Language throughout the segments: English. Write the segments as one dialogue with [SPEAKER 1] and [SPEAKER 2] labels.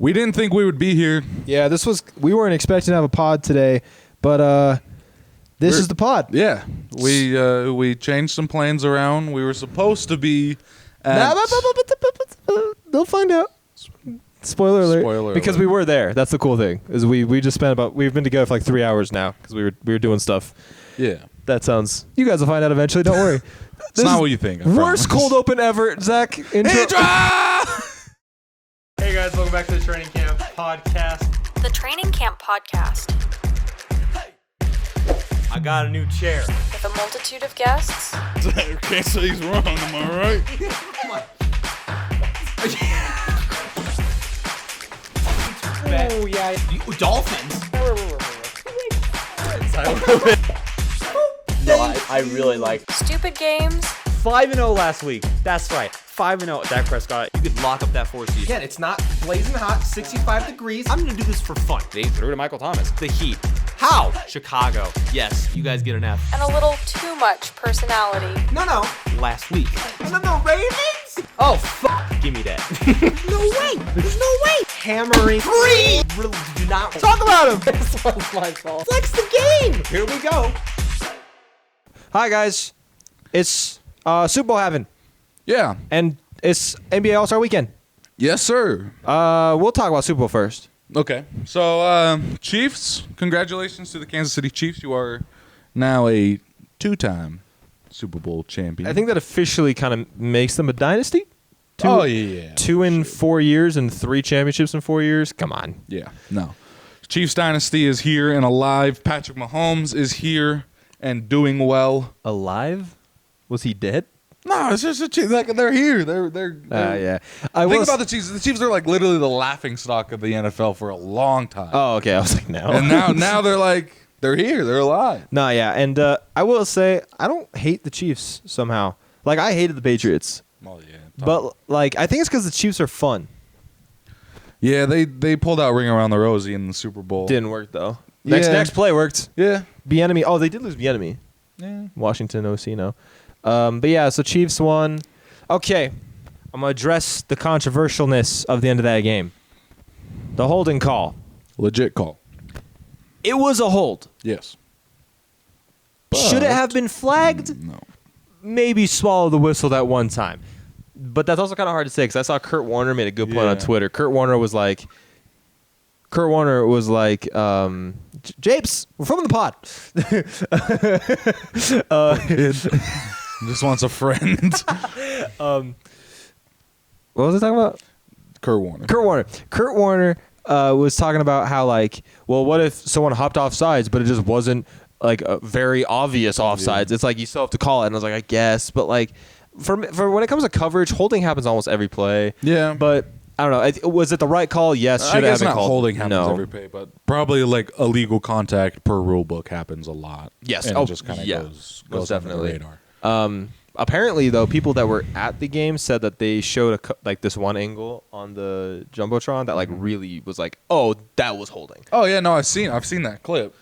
[SPEAKER 1] We didn't think we would be here.
[SPEAKER 2] Yeah, we weren't expecting to have a pod today, but this is the pod.
[SPEAKER 1] Yeah, we changed some plans around. We were supposed to be at...
[SPEAKER 2] They'll find out. Spoiler alert.
[SPEAKER 1] Spoiler
[SPEAKER 2] because
[SPEAKER 1] alert.
[SPEAKER 2] we were there. That's the cool thing. Is we just spent we've been together for like 3 hours now because we were doing stuff.
[SPEAKER 1] Yeah.
[SPEAKER 2] That sounds. You guys will find out eventually. Don't worry.
[SPEAKER 1] It's not what you think.
[SPEAKER 2] Worst cold open ever. Zach, intro.
[SPEAKER 3] Hey guys, welcome back to the Training Camp Podcast.
[SPEAKER 4] The Training Camp Podcast.
[SPEAKER 3] I got a new chair.
[SPEAKER 4] With a multitude of guests.
[SPEAKER 1] Can't say he's wrong, am I right?
[SPEAKER 3] Oh yeah. Dolphins. No, I really like.
[SPEAKER 4] Stupid games.
[SPEAKER 3] 5-0 last week. That's right. 5-0. Dak Prescott. You could lock up that 4 season.
[SPEAKER 5] Again, it's not blazing hot, 65 degrees.
[SPEAKER 3] I'm gonna do this for fun. They threw to Michael Thomas. The Heat. How? Chicago. Yes, you guys get an F.
[SPEAKER 4] And a little too much personality.
[SPEAKER 5] No.
[SPEAKER 3] Last week.
[SPEAKER 5] No, Ravens?
[SPEAKER 3] Oh, fuck. Give me that.
[SPEAKER 5] No way. There's no way. Hammering. Free.
[SPEAKER 3] Really, do not
[SPEAKER 5] Talk about him.
[SPEAKER 3] This one's my fault.
[SPEAKER 5] Flex the game.
[SPEAKER 3] Here we go.
[SPEAKER 2] Hi guys, it's Super Bowl happened,
[SPEAKER 1] Yeah.
[SPEAKER 2] and it's NBA All-Star Weekend.
[SPEAKER 1] Yes, sir.
[SPEAKER 2] We'll talk about Super Bowl first.
[SPEAKER 1] Okay. So, Chiefs, congratulations to the Kansas City Chiefs. You are now a 2-time Super Bowl champion.
[SPEAKER 2] I think that officially kind of makes them a dynasty.
[SPEAKER 1] Oh, yeah.
[SPEAKER 2] 2 in 4 years and 3 championships in 4 years. Come on.
[SPEAKER 1] Yeah. No. Chiefs dynasty is here and alive. Patrick Mahomes is here and doing well.
[SPEAKER 2] Alive? Was he dead?
[SPEAKER 1] No, it's just the Chiefs. Like, they're here. They're
[SPEAKER 2] Yeah.
[SPEAKER 1] Think about the Chiefs. The Chiefs are like literally the laughing stock of the NFL for a long time.
[SPEAKER 2] Oh, okay. I was like, no.
[SPEAKER 1] And now they're like, they're here. They're alive.
[SPEAKER 2] No, yeah. And I will say, I don't hate the Chiefs somehow. Like, I hated the Patriots.
[SPEAKER 1] Oh, yeah.
[SPEAKER 2] But, like, I think it's because the Chiefs are fun.
[SPEAKER 1] Yeah, they pulled out Ring Around the Rosie in the Super Bowl.
[SPEAKER 2] Didn't work, though.
[SPEAKER 1] Yeah.
[SPEAKER 2] Next play worked.
[SPEAKER 1] Yeah.
[SPEAKER 2] Bieniemy. Oh, they did lose Bieniemy.
[SPEAKER 1] Yeah.
[SPEAKER 2] Washington OC now. But yeah, so Chiefs won. Okay, I'm going to address the controversialness of the end of that game. The holding call.
[SPEAKER 1] Legit call.
[SPEAKER 2] It was a hold.
[SPEAKER 1] Yes.
[SPEAKER 2] Should it have been flagged?
[SPEAKER 1] No.
[SPEAKER 2] Maybe swallow the whistle that one time. But that's also kind of hard to say because I saw Kurt Warner made a good point on Twitter. Kurt Warner was like, Japes, we're filming the pod.
[SPEAKER 1] Just wants a friend.
[SPEAKER 2] What was I talking about?
[SPEAKER 1] Kurt Warner.
[SPEAKER 2] Kurt Warner was talking about how, like, well, what if someone hopped off sides, but it just wasn't, like, a very obvious offsides? Yeah. It's like you still have to call it. And I was like, I guess. But, like, for when it comes to coverage, holding happens almost every play. Yeah. But I don't know. Was it the right call? Yes. Should
[SPEAKER 1] I
[SPEAKER 2] it
[SPEAKER 1] guess
[SPEAKER 2] have been
[SPEAKER 1] not
[SPEAKER 2] called?
[SPEAKER 1] Holding happens
[SPEAKER 2] No.
[SPEAKER 1] every play, but probably, like, illegal contact per rule book happens a lot.
[SPEAKER 2] Yes.
[SPEAKER 1] And it just kind of goes
[SPEAKER 2] definitely.
[SPEAKER 1] under the radar.
[SPEAKER 2] Apparently, though, people that were at the game said that they showed like this one angle on the jumbotron that like really was like, oh, that was holding.
[SPEAKER 1] Oh yeah, no, I've seen that clip.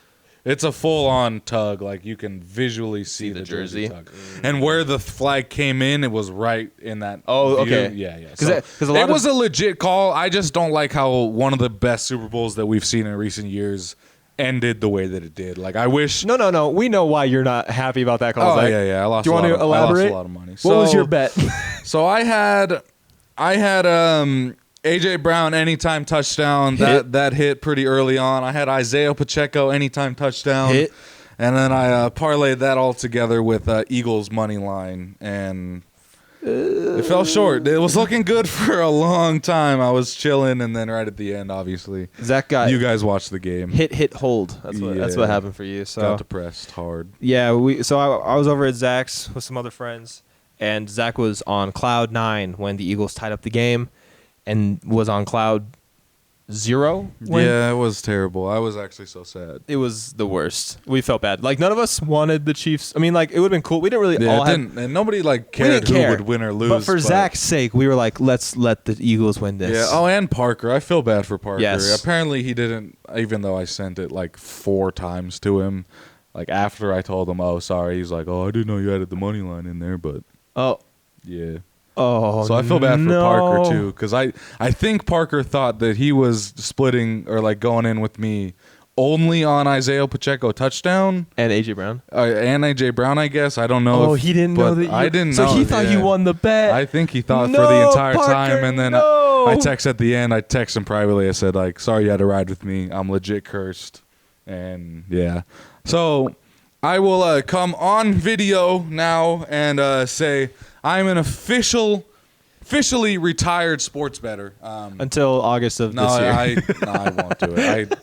[SPEAKER 1] It's a full-on tug, like you can visually see the jersey tug. And where the flag came in, it was right in that.
[SPEAKER 2] Oh,
[SPEAKER 1] view.
[SPEAKER 2] okay.
[SPEAKER 1] Yeah.
[SPEAKER 2] Because
[SPEAKER 1] it was a legit call. I just don't like how one of the best Super Bowls that we've seen in recent years ended the way that it did. Like, I wish.
[SPEAKER 2] No. We know why you're not happy about that call.
[SPEAKER 1] Oh, yeah. I lost.
[SPEAKER 2] Do you want to elaborate?
[SPEAKER 1] I lost a lot of money.
[SPEAKER 2] What was your bet?
[SPEAKER 1] So I had AJ Brown anytime touchdown. That hit pretty early on. I had Isaiah Pacheco anytime touchdown.
[SPEAKER 2] Hit.
[SPEAKER 1] And then I parlayed that all together with Eagles money line, and it fell short. It was looking good for a long time. I was chilling, and then right at the end, obviously,
[SPEAKER 2] Zach got
[SPEAKER 1] you guys watched the game.
[SPEAKER 2] Hit, hold. That's what happened for you. So
[SPEAKER 1] got depressed hard.
[SPEAKER 2] Yeah, I was over at Zach's with some other friends, and Zach was on cloud 9 when the Eagles tied up the game, and was on cloud 0.
[SPEAKER 1] Yeah, it was terrible. I was actually so sad.
[SPEAKER 2] It was the worst. We felt bad. Like, none of us wanted the Chiefs. I mean, like, it would have been cool. We didn't really all have...
[SPEAKER 1] And nobody, like, cared who would win or lose.
[SPEAKER 2] But for Zach's sake, we were like, let's let the Eagles win this.
[SPEAKER 1] Yeah. Oh, and Parker. I feel bad for Parker.
[SPEAKER 2] Yes.
[SPEAKER 1] Apparently he didn't, even though I sent it, like, 4 times to him. Like, after I told him, oh, sorry, he's like, oh, I didn't know you added the money line in there, but...
[SPEAKER 2] Oh.
[SPEAKER 1] Yeah.
[SPEAKER 2] Oh,
[SPEAKER 1] So I feel bad for
[SPEAKER 2] no.
[SPEAKER 1] Parker too, because I think Parker thought that he was splitting or like going in with me only on Isaiah Pacheco touchdown
[SPEAKER 2] And AJ Brown.
[SPEAKER 1] and AJ Brown. I guess I don't know.
[SPEAKER 2] Oh,
[SPEAKER 1] if,
[SPEAKER 2] he didn't
[SPEAKER 1] but
[SPEAKER 2] know that.
[SPEAKER 1] I didn't
[SPEAKER 2] so
[SPEAKER 1] know.
[SPEAKER 2] he thought
[SPEAKER 1] yeah.
[SPEAKER 2] you won the bet.
[SPEAKER 1] I think he thought for
[SPEAKER 2] No,
[SPEAKER 1] the entire
[SPEAKER 2] Parker,
[SPEAKER 1] time, and then
[SPEAKER 2] no.
[SPEAKER 1] I text at the end. I text him privately. I said like, "Sorry you had to ride with me. I'm legit cursed." And yeah, so I will come on video now and say I'm an officially retired sports bettor.
[SPEAKER 2] Until August of
[SPEAKER 1] No,
[SPEAKER 2] this year.
[SPEAKER 1] I won't do it.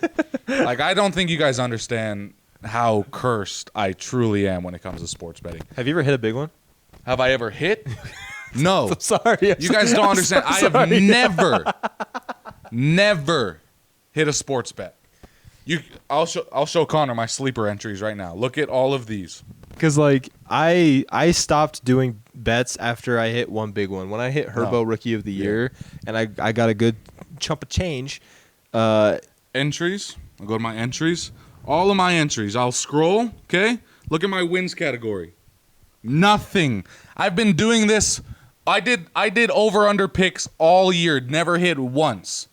[SPEAKER 1] I don't think you guys understand how cursed I truly am when it comes to sports betting.
[SPEAKER 2] Have you ever hit a big one?
[SPEAKER 1] Have I ever hit? No.
[SPEAKER 2] I'm sorry.
[SPEAKER 1] You guys don't understand. I have never hit a sports bet. I'll show Connor my sleeper entries right now. Look at all of these.
[SPEAKER 2] Because like I stopped doing bets after I hit one big one. When I hit Herbo Rookie of the Year, and I got a good chunk of change.
[SPEAKER 1] Entries. I'll go to my entries. All of my entries. I'll scroll. Okay. Look at my wins category. Nothing. I've been doing this. I did over under picks all year. Never hit once.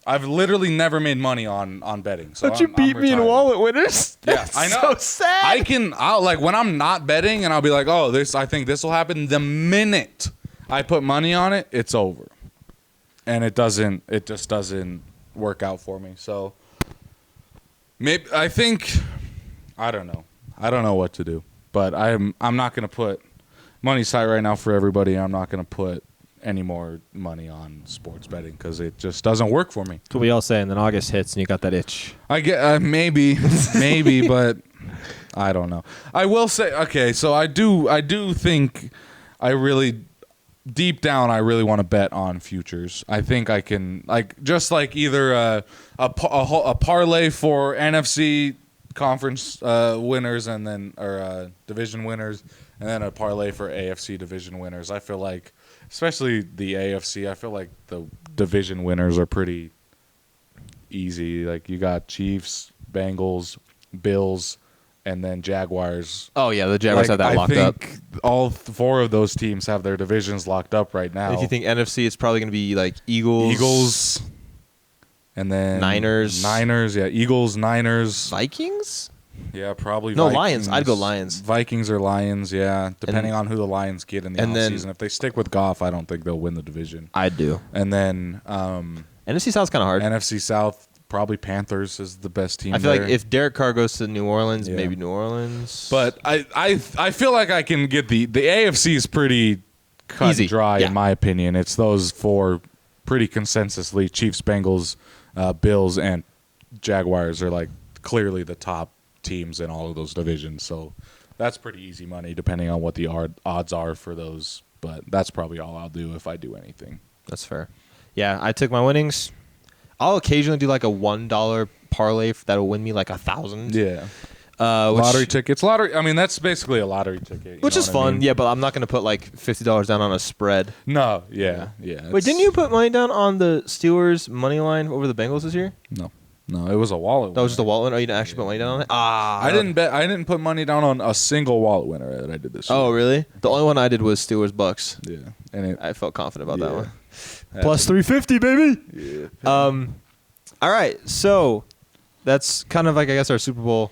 [SPEAKER 1] I've literally never made money on betting. So
[SPEAKER 2] But you beat me in
[SPEAKER 1] retired.
[SPEAKER 2] wallet winners.
[SPEAKER 1] Yeah,
[SPEAKER 2] That's
[SPEAKER 1] I know.
[SPEAKER 2] So sad.
[SPEAKER 1] I'll like when I'm not betting and I'll be like, oh, I think this will happen. The minute I put money on it, it's over. And it just doesn't work out for me. So maybe I don't know what to do. But I'm not gonna put money aside right now for everybody. I'm not gonna put any more money on sports betting because it just doesn't work for me.
[SPEAKER 2] That's what we all say, and then August hits and you got that itch.
[SPEAKER 1] I get maybe, but I don't know. I will say, okay, so I do think I really deep down I really want to bet on futures. I think I can just either a parlay for NFC conference winners and then division winners, and then a parlay for AFC division winners. I feel like, especially the AFC, I feel like the division winners are pretty easy. Like you got Chiefs, Bengals, Bills, and then Jaguars.
[SPEAKER 2] Oh yeah, the Jaguars have that locked up.
[SPEAKER 1] I think all four of those teams have their divisions locked up right now.
[SPEAKER 2] If you think NFC, it's probably going to be like Eagles,
[SPEAKER 1] and then
[SPEAKER 2] Niners,
[SPEAKER 1] yeah, Eagles, Niners,
[SPEAKER 2] Vikings.
[SPEAKER 1] yeah, probably.
[SPEAKER 2] No,
[SPEAKER 1] Vikings.
[SPEAKER 2] Lions. I'd go Lions.
[SPEAKER 1] Vikings or Lions, yeah, depending on who the Lions get in the
[SPEAKER 2] and then-
[SPEAKER 1] offseason. If they stick with Goff, I don't think they'll win the division.
[SPEAKER 2] I'd do.
[SPEAKER 1] And then
[SPEAKER 2] NFC South's kind of hard.
[SPEAKER 1] NFC South, probably Panthers is the best team.
[SPEAKER 2] I feel
[SPEAKER 1] there.
[SPEAKER 2] like if Derek Carr goes to New Orleans,
[SPEAKER 1] Yeah.
[SPEAKER 2] maybe New Orleans.
[SPEAKER 1] But I feel like I can get the AFC is pretty cut
[SPEAKER 2] Easy.
[SPEAKER 1] and dry
[SPEAKER 2] Yeah.
[SPEAKER 1] in my opinion. It's those four pretty consensusly: Chiefs, Bengals, Bills, and Jaguars are like clearly the top teams in all of those divisions. So that's pretty easy money depending on what the odds are for those. But that's probably all I'll do if I do anything.
[SPEAKER 2] that's fair. Yeah, I took my winnings. I'll occasionally do like a $1 parlay that'll win me like 1,000.
[SPEAKER 1] Yeah.
[SPEAKER 2] Which,
[SPEAKER 1] Lottery tickets. I mean, that's basically a lottery ticket. You
[SPEAKER 2] which
[SPEAKER 1] know
[SPEAKER 2] is
[SPEAKER 1] what I
[SPEAKER 2] fun.
[SPEAKER 1] mean?
[SPEAKER 2] Yeah, but I'm not going to put like $50 down on a spread.
[SPEAKER 1] No. Yeah.
[SPEAKER 2] Wait, didn't you put money down on the Steelers money line over the Bengals this year?
[SPEAKER 1] No, it was a wallet.
[SPEAKER 2] That was just a
[SPEAKER 1] winner.
[SPEAKER 2] wallet winner. Oh, you didn't actually put money down on it?
[SPEAKER 1] I didn't bet. I didn't put money down on a single wallet winner that I did this year.
[SPEAKER 2] Oh, really? The only one I did was Steelers Bucks.
[SPEAKER 1] Yeah, and
[SPEAKER 2] I felt confident about that
[SPEAKER 1] Yeah.
[SPEAKER 2] one. Plus 350, baby.
[SPEAKER 1] Yeah.
[SPEAKER 2] All right, so that's kind of like I guess our Super Bowl.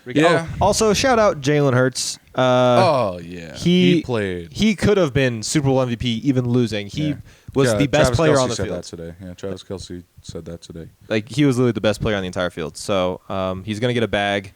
[SPEAKER 1] Yeah.
[SPEAKER 2] Oh, also, shout out Jalen Hurts.
[SPEAKER 1] Oh yeah.
[SPEAKER 2] He
[SPEAKER 1] played.
[SPEAKER 2] He could have been Super Bowl MVP, even losing. He was
[SPEAKER 1] Yeah,
[SPEAKER 2] the best
[SPEAKER 1] Travis
[SPEAKER 2] player
[SPEAKER 1] Kelce
[SPEAKER 2] on the
[SPEAKER 1] said
[SPEAKER 2] field.
[SPEAKER 1] That today. Yeah, Travis Kelce said that today.
[SPEAKER 2] Like he was literally the best player on the entire field. So he's gonna get a bag,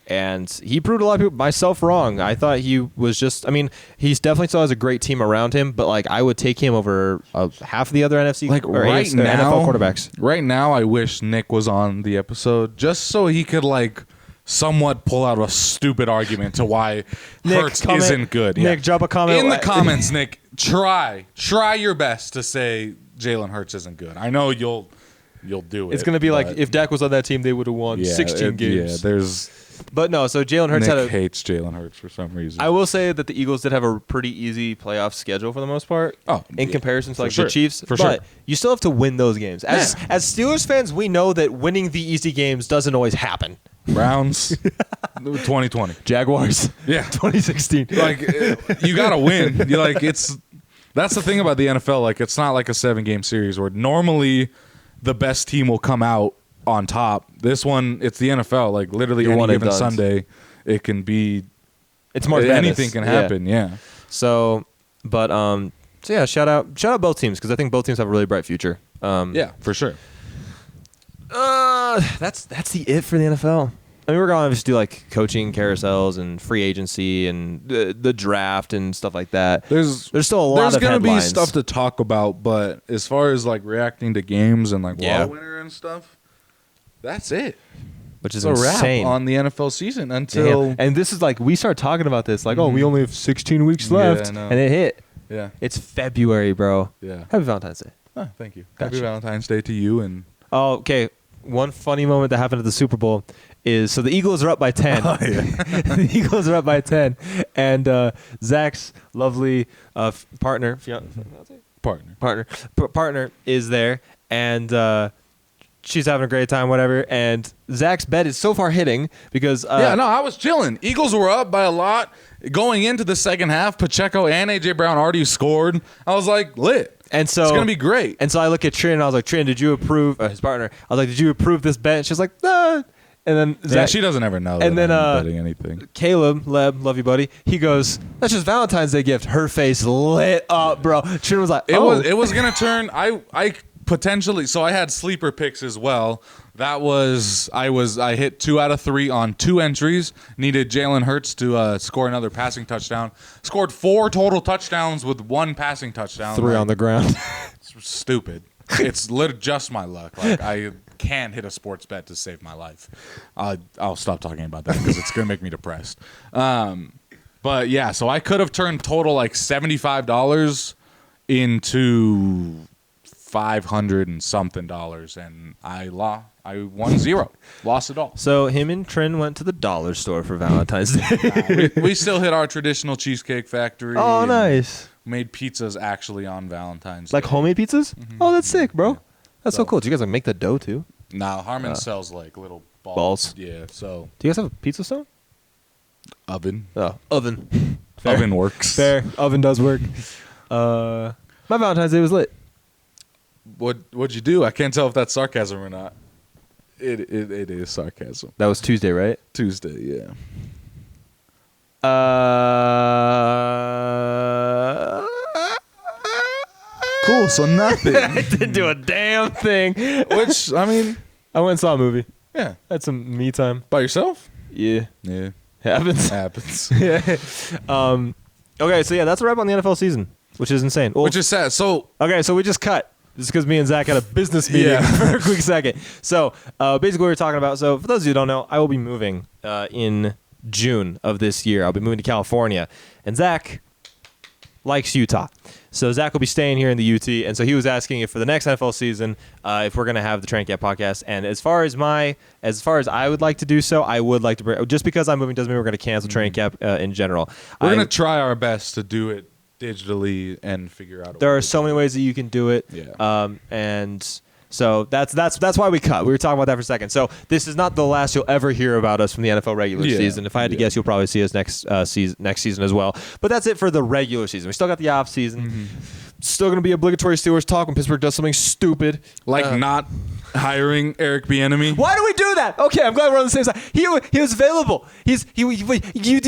[SPEAKER 2] and he proved a lot of people, myself, wrong. I thought he was just. I mean, he definitely still has a great team around him, but like I would take him over half of the other NFC
[SPEAKER 1] Like
[SPEAKER 2] or
[SPEAKER 1] right
[SPEAKER 2] AFC,
[SPEAKER 1] now,
[SPEAKER 2] NFL quarterbacks.
[SPEAKER 1] Right now, I wish Nick was on the episode just so he could like somewhat pull out a stupid argument to why Hurts
[SPEAKER 2] comment-
[SPEAKER 1] isn't good.
[SPEAKER 2] Nick, drop a comment
[SPEAKER 1] in the comments. Nick, try your best to say Jalen Hurts isn't good. I know you'll do it.
[SPEAKER 2] It's gonna be like
[SPEAKER 1] but
[SPEAKER 2] if Dak was on that team, they would have won
[SPEAKER 1] yeah,
[SPEAKER 2] 16 games.
[SPEAKER 1] Yeah, there's
[SPEAKER 2] But no, so Jalen Hurts
[SPEAKER 1] Nick
[SPEAKER 2] had a.
[SPEAKER 1] hates Jalen Hurts for some reason.
[SPEAKER 2] I will say that the Eagles did have a pretty easy playoff schedule for the most part.
[SPEAKER 1] Oh,
[SPEAKER 2] in
[SPEAKER 1] yeah,
[SPEAKER 2] comparison to
[SPEAKER 1] for
[SPEAKER 2] like
[SPEAKER 1] sure,
[SPEAKER 2] the Chiefs,
[SPEAKER 1] for
[SPEAKER 2] but
[SPEAKER 1] sure.
[SPEAKER 2] you still have to win those games. As Steelers fans, we know that winning the easy games doesn't always happen.
[SPEAKER 1] Browns, 2020.
[SPEAKER 2] Jaguars.
[SPEAKER 1] Yeah.
[SPEAKER 2] 2016.
[SPEAKER 1] Like, you got to win. That's the thing about the NFL. Like, it's not like a 7-game series where normally the best team will come out on top. This one, it's the NFL. Like, literally any given Sunday, it can be.
[SPEAKER 2] It's March
[SPEAKER 1] anything
[SPEAKER 2] Madness.
[SPEAKER 1] can happen. Yeah.
[SPEAKER 2] So, but so yeah, shout out both teams because I think both teams have a really bright future.
[SPEAKER 1] Yeah, for sure.
[SPEAKER 2] That's the it for the NFL. I mean, we're gonna obviously do like coaching carousels and free agency and the draft and stuff like that.
[SPEAKER 1] There's
[SPEAKER 2] still a lot of
[SPEAKER 1] There's gonna
[SPEAKER 2] headlines.
[SPEAKER 1] be stuff to talk about, but as far as like reacting to games and like wall winner and stuff, that's it.
[SPEAKER 2] Which is
[SPEAKER 1] It's a wrap
[SPEAKER 2] insane
[SPEAKER 1] on the NFL season until.
[SPEAKER 2] Damn. And this is like we start talking about this like, oh, we only have 16 weeks left,
[SPEAKER 1] I know.
[SPEAKER 2] and it hit.
[SPEAKER 1] Yeah.
[SPEAKER 2] It's February, bro.
[SPEAKER 1] Yeah.
[SPEAKER 2] Happy Valentine's Day.
[SPEAKER 1] Oh, thank you.
[SPEAKER 2] Gotcha.
[SPEAKER 1] Happy Valentine's Day to you and.
[SPEAKER 2] Oh, okay. One funny moment that happened at the Super Bowl is so the Eagles are up by 10.
[SPEAKER 1] Oh, yeah.
[SPEAKER 2] The Eagles are up by 10, and Zach's lovely partner is there, and she's having a great time, whatever. And Zach's bet is so far hitting because
[SPEAKER 1] I was chilling. Eagles were up by a lot going into the second half. Pacheco and AJ Brown already scored. I was like, lit.
[SPEAKER 2] And so
[SPEAKER 1] it's gonna be great.
[SPEAKER 2] And so I look at Trin and I was like, Trin, did you approve? His partner. I was like, did you approve this bet? And she's like, nah. And then Zach,
[SPEAKER 1] she doesn't ever know.
[SPEAKER 2] And
[SPEAKER 1] that
[SPEAKER 2] then
[SPEAKER 1] I'm betting anything.
[SPEAKER 2] Caleb, Leb, love you, buddy. He goes, that's just Valentine's Day gift. Her face lit up, bro. Trin was like,
[SPEAKER 1] It was gonna turn. I potentially. So I had sleeper picks as well. That was I hit 2 out of 3 on 2 entries. Needed Jalen Hurts to score another passing touchdown. Scored 4 total touchdowns with 1 passing touchdown.
[SPEAKER 2] 3 on the ground.
[SPEAKER 1] It's stupid. It's just my luck. Like I can't hit a sports bet to save my life. I'll stop talking about that because it's gonna make me depressed. But yeah, so I could have turned total like $75 into $500 and something, and I won 0, lost it all.
[SPEAKER 2] So him and Trin went to the dollar store for Valentine's Day.
[SPEAKER 1] We still hit our traditional Cheesecake Factory.
[SPEAKER 2] Oh, nice.
[SPEAKER 1] Made pizzas actually on Valentine's
[SPEAKER 2] Like
[SPEAKER 1] Day.
[SPEAKER 2] homemade pizzas? Mm-hmm. Oh, that's sick, bro. That's so
[SPEAKER 1] So-
[SPEAKER 2] cool. Do you guys like make the dough too?
[SPEAKER 1] Nah, Harmon sells like little
[SPEAKER 2] Balls?
[SPEAKER 1] Yeah, so
[SPEAKER 2] Do you guys have a pizza stone?
[SPEAKER 1] oven.
[SPEAKER 2] Oh, oven. Fair.
[SPEAKER 1] Oven works.
[SPEAKER 2] Fair. Oven does work. My Valentine's Day was lit.
[SPEAKER 1] What'd you do? I can't tell if that's sarcasm or not. It is sarcasm.
[SPEAKER 2] That was Tuesday, right?
[SPEAKER 1] Tuesday, yeah. Cool, so nothing.
[SPEAKER 2] I didn't do a damn thing.
[SPEAKER 1] Which, I mean,
[SPEAKER 2] I went and saw a movie.
[SPEAKER 1] yeah.
[SPEAKER 2] Had some me time.
[SPEAKER 1] By yourself?
[SPEAKER 2] Yeah.
[SPEAKER 1] Yeah.
[SPEAKER 2] Happens.
[SPEAKER 1] Happens.
[SPEAKER 2] Yeah. Okay, so yeah, that's a wrap on the NFL season, which is insane. Well,
[SPEAKER 1] Which is sad. So,
[SPEAKER 2] okay, so we just cut. Just because me and Zach had a business meeting
[SPEAKER 1] Yeah.
[SPEAKER 2] for a quick second. So basically what we were talking about. So for those of you who don't know, I will be moving in June of this year. I'll be moving to California. And Zach likes Utah. So Zach will be staying here in the UT. And so he was asking if for the next NFL season, if we're going to have the Training Camp podcast. And as far as I would like to do so, I would like to bring, just because I'm moving doesn't mean we're going to cancel Training Camp in general.
[SPEAKER 1] we're going to try our best to do it digitally and figure out a
[SPEAKER 2] There
[SPEAKER 1] way
[SPEAKER 2] are so many ways that you can do it.
[SPEAKER 1] Yeah.
[SPEAKER 2] And so that's why we cut. We were talking about that for a second. So this is not the last you'll ever hear about us from the NFL regular
[SPEAKER 1] Yeah.
[SPEAKER 2] season. If I had to guess, you'll probably see us next season as well. But that's it for the regular season. We still got the off season. Still going to be obligatory Steelers talk when Pittsburgh does something stupid.
[SPEAKER 1] Like not hiring Eric Bieniemy.
[SPEAKER 2] Why do we do that? Okay, I'm glad we're on the same side. He was available. You think you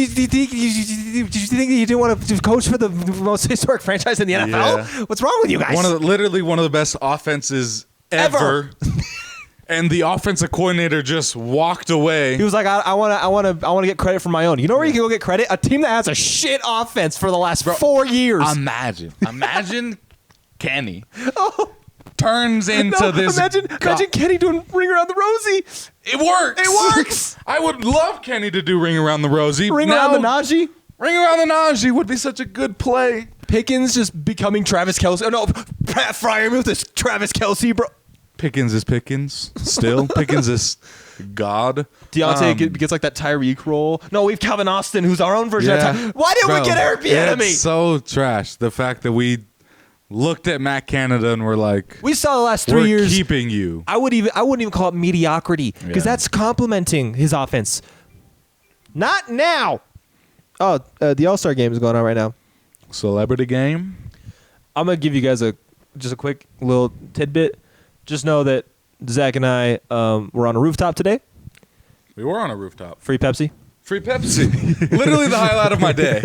[SPEAKER 2] didn't want to coach for the most historic franchise in the NFL?
[SPEAKER 1] Yeah.
[SPEAKER 2] What's wrong with you guys?
[SPEAKER 1] Literally one of the best offenses ever. And the offensive coordinator just walked away.
[SPEAKER 2] He was like, I want to get credit for my own. You know where you can go get credit? A team that has a shit offense for the last 4 years.
[SPEAKER 1] Imagine Kenny turns into this.
[SPEAKER 2] Imagine Kenny doing Ring Around the Rosie.
[SPEAKER 1] It works.
[SPEAKER 2] It works.
[SPEAKER 1] I would love Kenny to do Ring Around the Rosie.
[SPEAKER 2] Ring Around the Najee.
[SPEAKER 1] Ring Around the Najee would be such a good play.
[SPEAKER 2] Pickens just becoming Travis Kelce. Oh no, Pat Fryermuth is Travis Kelce, bro.
[SPEAKER 1] Pickens is Pickens. Still, Pickens is God.
[SPEAKER 2] Deontay gets like that Tyreek role. No, we have Calvin Austin, who's our own version of Tyreek. Why didn't we get Eric Bieniemy?
[SPEAKER 1] It's so trash. The fact that we looked at Matt Canada and were like,
[SPEAKER 2] We saw the last 3
[SPEAKER 1] we're
[SPEAKER 2] years.
[SPEAKER 1] keeping you.
[SPEAKER 2] I wouldn't even call it mediocrity because
[SPEAKER 1] Yeah.
[SPEAKER 2] that's complimenting his offense. Not now. Oh, the All-Star game is going on right now.
[SPEAKER 1] Celebrity game.
[SPEAKER 2] I'm gonna give you guys just a quick little tidbit. Just know that Zach and I were on a rooftop today.
[SPEAKER 1] We were on a rooftop.
[SPEAKER 2] Free Pepsi.
[SPEAKER 1] Free Pepsi. Literally the highlight of my day.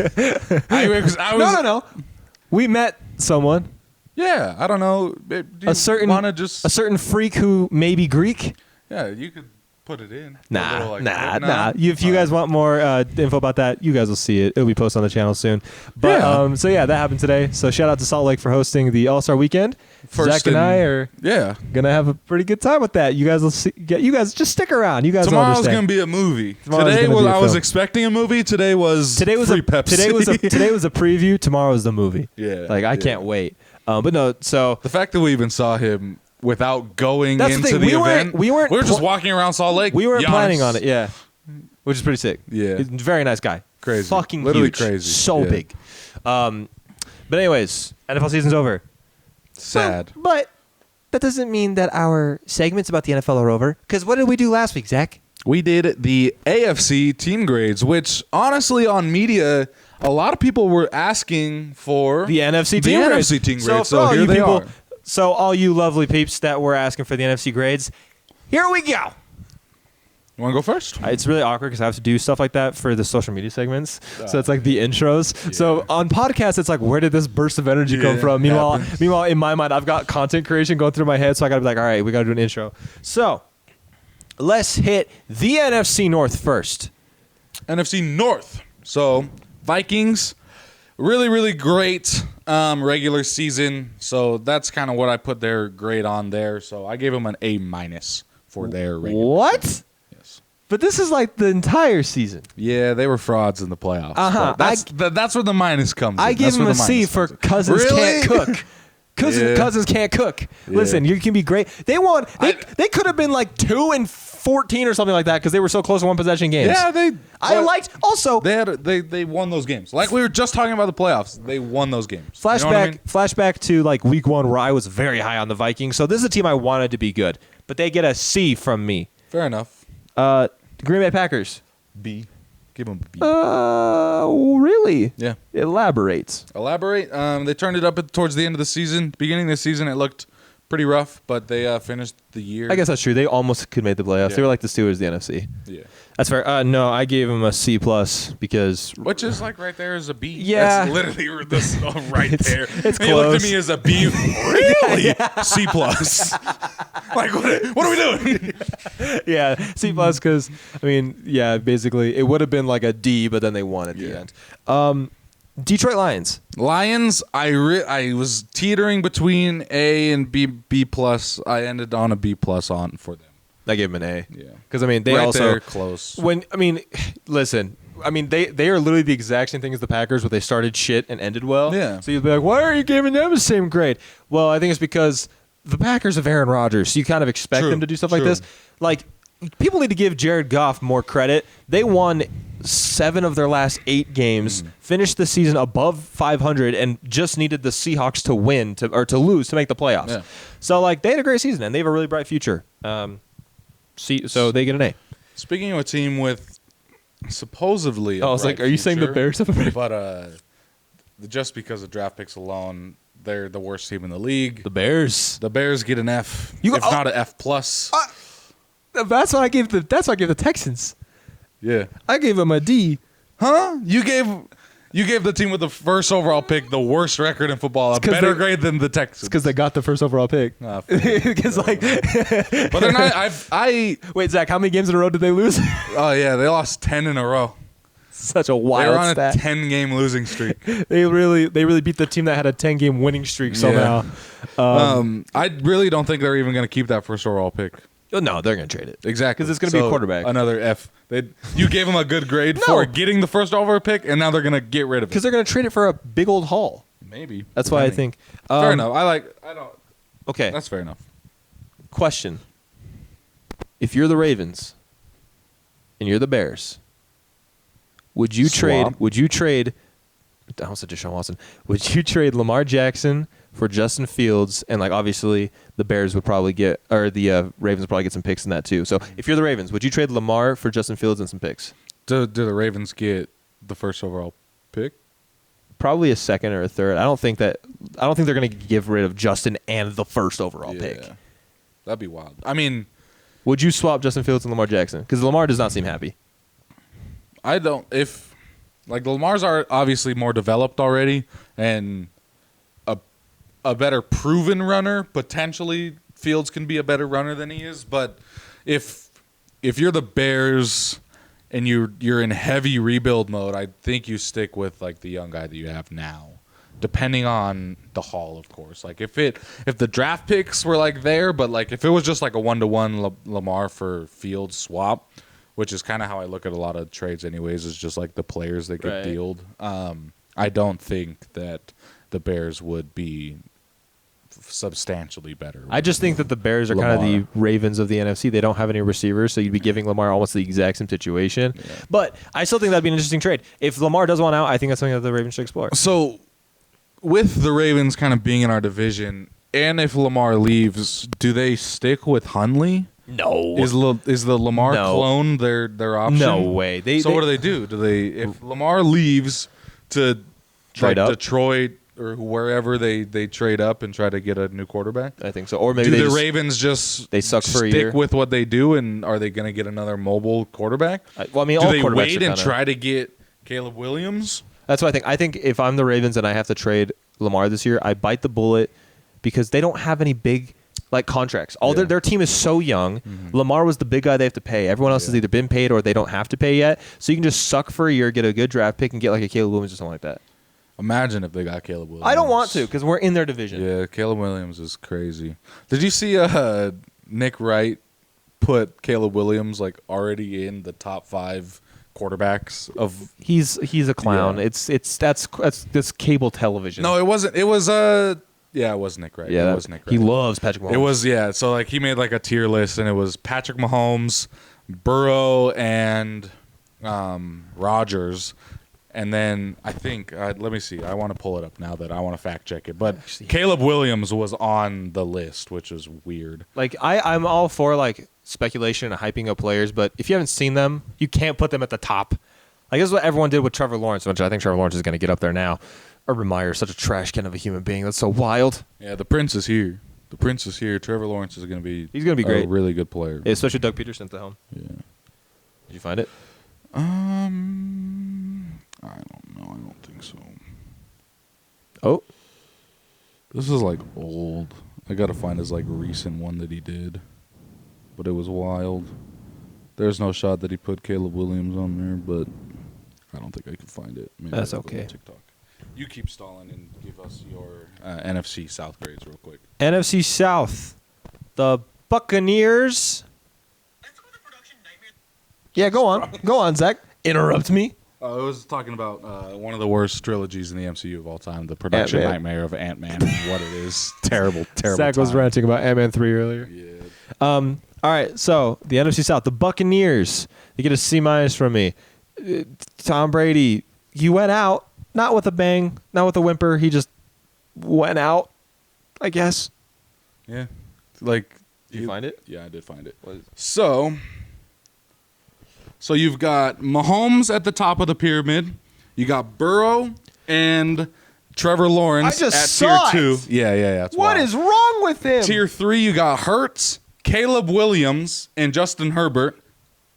[SPEAKER 1] I was,
[SPEAKER 2] No. We met someone.
[SPEAKER 1] Yeah, I don't know. Do you
[SPEAKER 2] A certain
[SPEAKER 1] wanna just
[SPEAKER 2] a certain freak who may be Greek.
[SPEAKER 1] yeah, you could put it in. A
[SPEAKER 2] Nah.
[SPEAKER 1] little, like,
[SPEAKER 2] If you guys want more info about that, you guys will see it. It'll be posted on the channel soon. But
[SPEAKER 1] Yeah.
[SPEAKER 2] so yeah, that happened today. So shout out to Salt Lake for hosting the All-Star Weekend. Zach and I are
[SPEAKER 1] yeah.
[SPEAKER 2] gonna have a pretty good time with that. You guys will see. You guys just stick around. You guys will
[SPEAKER 1] Tomorrow's
[SPEAKER 2] understand.
[SPEAKER 1] gonna be a movie.
[SPEAKER 2] Tomorrow's
[SPEAKER 1] Today
[SPEAKER 2] gonna be a
[SPEAKER 1] I was
[SPEAKER 2] film.
[SPEAKER 1] expecting a movie. Today was
[SPEAKER 2] Free
[SPEAKER 1] Pepsi.
[SPEAKER 2] Today was a preview. Tomorrow is the movie.
[SPEAKER 1] Yeah,
[SPEAKER 2] Like I
[SPEAKER 1] yeah.
[SPEAKER 2] can't wait. But no. So
[SPEAKER 1] The fact that we even saw him without going
[SPEAKER 2] That's the
[SPEAKER 1] into
[SPEAKER 2] thing.
[SPEAKER 1] the
[SPEAKER 2] We weren't-
[SPEAKER 1] event,
[SPEAKER 2] we weren't
[SPEAKER 1] just
[SPEAKER 2] pl-
[SPEAKER 1] walking around Salt Lake.
[SPEAKER 2] we weren't
[SPEAKER 1] Giannis.
[SPEAKER 2] planning on it. Yeah. Which is pretty sick.
[SPEAKER 1] Yeah.
[SPEAKER 2] He's a very nice guy.
[SPEAKER 1] Crazy.
[SPEAKER 2] Fucking
[SPEAKER 1] Literally
[SPEAKER 2] huge.
[SPEAKER 1] crazy.
[SPEAKER 2] So
[SPEAKER 1] Yeah.
[SPEAKER 2] big. But anyways, NFL season's over.
[SPEAKER 1] Sad.
[SPEAKER 2] But that doesn't mean that our segments about the NFL are over. Because what did we do last week, Zach?
[SPEAKER 1] We did the AFC team grades, which honestly on media, a lot of people were asking for
[SPEAKER 2] The NFC
[SPEAKER 1] the
[SPEAKER 2] team grades.
[SPEAKER 1] NFC team
[SPEAKER 2] So
[SPEAKER 1] grades.
[SPEAKER 2] for
[SPEAKER 1] So
[SPEAKER 2] all
[SPEAKER 1] here
[SPEAKER 2] you
[SPEAKER 1] they
[SPEAKER 2] people,
[SPEAKER 1] are.
[SPEAKER 2] so all you lovely peeps that were asking for the NFC grades, here we go.
[SPEAKER 1] You want to go first?
[SPEAKER 2] It's really awkward because I have to do stuff like that for the social media segments. So it's like the intros. So on podcasts, it's like, where did this burst of energy come
[SPEAKER 1] Yeah,
[SPEAKER 2] from?
[SPEAKER 1] happens.
[SPEAKER 2] Meanwhile, in my mind, I've got content creation going through my head. So I got to be like, all right, we got to do an intro. So let's hit the NFC North first.
[SPEAKER 1] NFC North. So Vikings, really, really great regular season. So that's kind of what I put their grade on there. So I gave them an A- for their regular.
[SPEAKER 2] What?
[SPEAKER 1] Yes.
[SPEAKER 2] But this is like the entire season.
[SPEAKER 1] Yeah, they were frauds in the playoffs.
[SPEAKER 2] Uh-huh.
[SPEAKER 1] But that's where the minus comes.
[SPEAKER 2] I
[SPEAKER 1] in.
[SPEAKER 2] gave
[SPEAKER 1] That's
[SPEAKER 2] him
[SPEAKER 1] where
[SPEAKER 2] a
[SPEAKER 1] the
[SPEAKER 2] C
[SPEAKER 1] minus
[SPEAKER 2] for
[SPEAKER 1] comes in.
[SPEAKER 2] Cousins
[SPEAKER 1] Really?
[SPEAKER 2] can't cook.
[SPEAKER 1] Yeah.
[SPEAKER 2] Cousins can't cook. Listen, you can be great. They won. They could have been like 2-14 or something like that because they were so close to one possession games.
[SPEAKER 1] Yeah,
[SPEAKER 2] I liked also
[SPEAKER 1] they won those games. Like we were just talking about the playoffs. They won those games.
[SPEAKER 2] flashback
[SPEAKER 1] You know what I mean?
[SPEAKER 2] flashback to like week 1 where I was very high on the Vikings. So this is a team I wanted to be good, but they get a C from me.
[SPEAKER 1] Fair enough.
[SPEAKER 2] Green Bay Packers.
[SPEAKER 1] B. Give them a B.
[SPEAKER 2] Really?
[SPEAKER 1] Yeah.
[SPEAKER 2] Elaborate.
[SPEAKER 1] Elaborate. They turned it up towards the end of the season. Beginning of the season, it looked pretty rough, but they finished the year.
[SPEAKER 2] I guess that's true. They almost could make the playoffs.
[SPEAKER 1] Yeah.
[SPEAKER 2] They were like the Steelers of the NFC.
[SPEAKER 1] Yeah.
[SPEAKER 2] That's fair. No, I gave them a C+ because
[SPEAKER 1] Which is like right there is a B.
[SPEAKER 2] Yeah.
[SPEAKER 1] That's literally this right there.
[SPEAKER 2] it's
[SPEAKER 1] And he looked
[SPEAKER 2] close.
[SPEAKER 1] at me as a B. Really? C+. Like, what are we doing?
[SPEAKER 2] yeah, C+ because I mean, yeah, basically it would have been like a D, but then they won at the end. Detroit Lions.
[SPEAKER 1] Lions, I was teetering between A and B+. I ended on a B+ on for them.
[SPEAKER 2] I gave them an A.
[SPEAKER 1] Yeah.
[SPEAKER 2] Because I mean, they
[SPEAKER 1] right
[SPEAKER 2] also
[SPEAKER 1] there, close.
[SPEAKER 2] Listen. I mean, they are literally the exact same thing as the Packers, where they started shit and ended well.
[SPEAKER 1] Yeah.
[SPEAKER 2] So you'd be like, why are you giving them the same grade? Well, I think it's because the Packers have Aaron Rodgers, so you kind of expect
[SPEAKER 1] True,
[SPEAKER 2] them to do stuff like
[SPEAKER 1] true.
[SPEAKER 2] this. Like, people need to give Jared Goff more credit. They won 7 of their last 8 games, finished the season above 500, and just needed the Seahawks to win or to lose to make the playoffs.
[SPEAKER 1] Yeah.
[SPEAKER 2] So like they had a great season and they have a really bright future. So they get an A.
[SPEAKER 1] Speaking of a team with supposedly,
[SPEAKER 2] I was like, are you saying the Bears have a bright?
[SPEAKER 1] But just because of draft picks alone, they're the worst team in the league.
[SPEAKER 2] The Bears.
[SPEAKER 1] The Bears get an F, if not an F+.
[SPEAKER 2] That's what I gave the Texans.
[SPEAKER 1] Yeah.
[SPEAKER 2] I gave them a D.
[SPEAKER 1] Huh? You gave the team with the first overall pick the worst record in football, a
[SPEAKER 2] 'cause
[SPEAKER 1] better
[SPEAKER 2] they-
[SPEAKER 1] grade than the Texans.
[SPEAKER 2] Because they got the first overall pick.
[SPEAKER 1] Ah,
[SPEAKER 2] Because like,
[SPEAKER 1] but they're not.
[SPEAKER 2] wait, Zach, how many games in a row did they lose?
[SPEAKER 1] Oh yeah, they lost 10 in a row.
[SPEAKER 2] Such a
[SPEAKER 1] They
[SPEAKER 2] wild
[SPEAKER 1] were on
[SPEAKER 2] stat.
[SPEAKER 1] a 10-game losing streak.
[SPEAKER 2] They really beat the team that had a 10-game winning streak somehow.
[SPEAKER 1] I really don't think they're even going to keep that first overall pick.
[SPEAKER 2] Oh, no, they're gonna trade it.
[SPEAKER 1] Exactly.
[SPEAKER 2] 'Cause it's gonna be a
[SPEAKER 1] So,
[SPEAKER 2] quarterback.
[SPEAKER 1] Another F. You gave them a good grade
[SPEAKER 2] No.
[SPEAKER 1] for getting the first overall pick, and now they're going to get rid of it.
[SPEAKER 2] Because they're gonna trade it for a big old haul.
[SPEAKER 1] Maybe.
[SPEAKER 2] That's why I
[SPEAKER 1] Depending.
[SPEAKER 2] think.
[SPEAKER 1] Fair enough. I don't.
[SPEAKER 2] Okay.
[SPEAKER 1] That's fair enough.
[SPEAKER 2] Question: if you're the Ravens and you're the Bears, would you
[SPEAKER 1] Swap.
[SPEAKER 2] trade I almost said Deshaun Watson. Would you trade Lamar Jackson for Justin Fields? And like obviously the Bears would probably get, or the Ravens would probably get some picks in that too. So if you're the Ravens, would you trade Lamar for Justin Fields and some picks?
[SPEAKER 1] Do the Ravens get the first overall pick?
[SPEAKER 2] Probably a second or a third. I don't think they're going to give rid of Justin and the first overall pick.
[SPEAKER 1] That'd be wild. I mean,
[SPEAKER 2] would you swap Justin Fields and Lamar Jackson? Because Lamar does not seem happy.
[SPEAKER 1] I don't. If like Lamar's are obviously more developed already and a better proven runner, potentially Fields can be a better runner than he is. But if you're the Bears and you're in heavy rebuild mode, I think you stick with like the young guy that you have now, depending on the haul, of course. Like if the draft picks were like there, but like if it was just like a 1-to-1 Lamar for Fields swap, which is kind of how I look at a lot of trades anyways, is just like the players that get dealed. I don't think that the Bears would be substantially better.
[SPEAKER 2] I just think that the Bears are kind of the Ravens of the NFC. They don't have any receivers, so you'd be giving Lamar almost the exact same situation. Yeah. But I still think that'd be an interesting trade. If Lamar does want out, I think that's something that the Ravens should explore.
[SPEAKER 1] So with the Ravens kind of being in our division, and if Lamar leaves, do they stick with Hundley?
[SPEAKER 2] No.
[SPEAKER 1] Is the Lamar clone their option?
[SPEAKER 2] No way.
[SPEAKER 1] What do they do? If Lamar leaves to
[SPEAKER 2] trade up?
[SPEAKER 1] Detroit or wherever they trade up and try to get a new quarterback?
[SPEAKER 2] I think so. Or maybe
[SPEAKER 1] the Ravens
[SPEAKER 2] they suck for a year?
[SPEAKER 1] Stick with what they do, and are they going to get another mobile quarterback?
[SPEAKER 2] All
[SPEAKER 1] do they
[SPEAKER 2] quarterbacks
[SPEAKER 1] wait and try to get Caleb Williams?
[SPEAKER 2] That's what I think. I think if I'm the Ravens and I have to trade Lamar this year, I bite the bullet because they don't have any big contracts. Their team is so young. Mm-hmm. Lamar was the big guy they have to pay. Everyone else has either been paid or they don't have to pay yet. So you can just suck for a year, get a good draft pick, and get like a Caleb Williams or something like that.
[SPEAKER 1] Imagine if they got Caleb Williams.
[SPEAKER 2] I don't want to because we're in their division.
[SPEAKER 1] Yeah, Caleb Williams is crazy. Did you see Nick Wright put Caleb Williams already in the top 5 quarterbacks of?
[SPEAKER 2] He's a clown. Yeah. That's cable television.
[SPEAKER 1] No, it wasn't. It was yeah, it was Nick Wright.
[SPEAKER 2] Yeah,
[SPEAKER 1] it was Nick Wright.
[SPEAKER 2] He loves Patrick Mahomes.
[SPEAKER 1] It was so he made a tier list, and it was Patrick Mahomes, Burrow, and Rodgers. And then I think, let me see. I want to pull it up now that I want to fact check it. But Caleb Williams was on the list, which is weird.
[SPEAKER 2] I'm all for speculation and hyping up players, but if you haven't seen them, you can't put them at the top. This is what everyone did with Trevor Lawrence, which I think Trevor Lawrence is going to get up there now. Urban Meyer is such a trash can of a human being. That's so wild.
[SPEAKER 1] Yeah, the prince is here. The prince is here. Trevor Lawrence is going to be.
[SPEAKER 2] He's going to be great.
[SPEAKER 1] A really good player.
[SPEAKER 2] Yeah, especially Doug Peterson's at the helm.
[SPEAKER 1] Yeah.
[SPEAKER 2] Did you find it?
[SPEAKER 1] I don't know. I don't think so.
[SPEAKER 2] Oh.
[SPEAKER 1] This is old. I got to find his recent one that he did. But it was wild. There's no shot that he put Caleb Williams on there, but I don't think I can find it. Maybe
[SPEAKER 2] that's okay.
[SPEAKER 1] TikTok. You keep stalling and give us your NFC South grades real quick.
[SPEAKER 2] NFC South. The Buccaneers. Yeah, go on. Go on, Zach. Interrupt me.
[SPEAKER 1] I was talking about one of the worst trilogies in the MCU of all time, the production nightmare of Ant-Man and what it is. Terrible.
[SPEAKER 2] Zach was ranting about Ant-Man 3 earlier.
[SPEAKER 1] Yeah.
[SPEAKER 2] All right, so the NFC South, the Buccaneers. They get a C- from me. Tom Brady, he went out, not with a bang, not with a whimper. He just went out, I guess.
[SPEAKER 1] Yeah.
[SPEAKER 2] Did you find it?
[SPEAKER 1] Yeah, I did find it. So you've got Mahomes at the top of the pyramid. You got Burrow and Trevor Lawrence at
[SPEAKER 2] saw
[SPEAKER 1] tier 2.
[SPEAKER 2] it.
[SPEAKER 1] Yeah.
[SPEAKER 2] What is wrong with him?
[SPEAKER 1] Tier 3, you got Hurts, Caleb Williams, and Justin Herbert.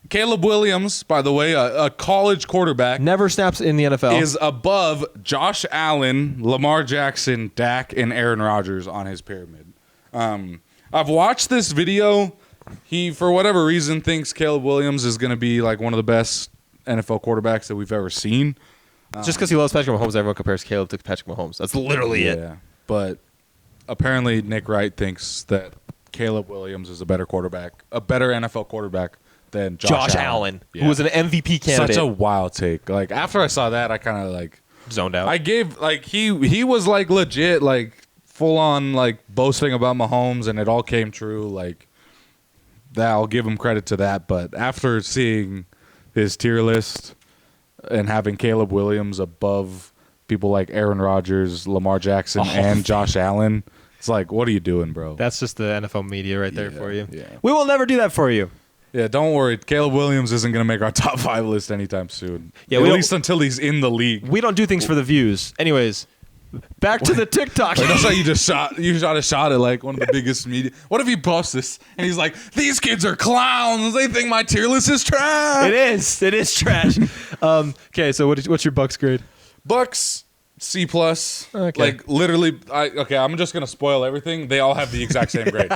[SPEAKER 1] Caleb Williams, by the way, a college quarterback.
[SPEAKER 2] Never snaps in the NFL.
[SPEAKER 1] Is above Josh Allen, Lamar Jackson, Dak, and Aaron Rodgers on his pyramid. I've watched this video. He, for whatever reason, thinks Caleb Williams is going to be one of the best NFL quarterbacks that we've ever seen.
[SPEAKER 2] Just because he loves Patrick Mahomes, everyone compares Caleb to Patrick Mahomes. That's literally it.
[SPEAKER 1] Yeah, but apparently Nick Wright thinks that Caleb Williams is a better quarterback, a better NFL quarterback than Josh Allen,
[SPEAKER 2] who was an MVP candidate.
[SPEAKER 1] Such a wild take. After I saw that, I kind of
[SPEAKER 2] zoned out.
[SPEAKER 1] I gave he was legit full on boasting about Mahomes, and it all came true. That I'll give him credit to that. But after seeing his tier list and having Caleb Williams above people like Aaron Rodgers, Lamar Jackson, and Josh Allen. It's like, what are you doing, bro?
[SPEAKER 2] That's just the NFL media right there for you.
[SPEAKER 1] Yeah.
[SPEAKER 2] We will never do that for you.
[SPEAKER 1] Yeah, don't worry. Caleb Williams isn't going to make our top 5 list anytime soon.
[SPEAKER 2] Yeah,
[SPEAKER 1] At
[SPEAKER 2] we
[SPEAKER 1] least until he's in the league.
[SPEAKER 2] We don't do things for the views. Anyways, back to the TikTok.
[SPEAKER 1] Like, that's how you just shot. You shot a shot at like one of the biggest media. What if he posts this and he's like, "These kids are clowns. They think my tier list is trash."
[SPEAKER 2] It is. It is trash. Okay, so what's your Bucks grade?
[SPEAKER 1] Bucks C+.
[SPEAKER 2] Okay.
[SPEAKER 1] Like literally. I'm just gonna spoil everything. They all have the exact same grade.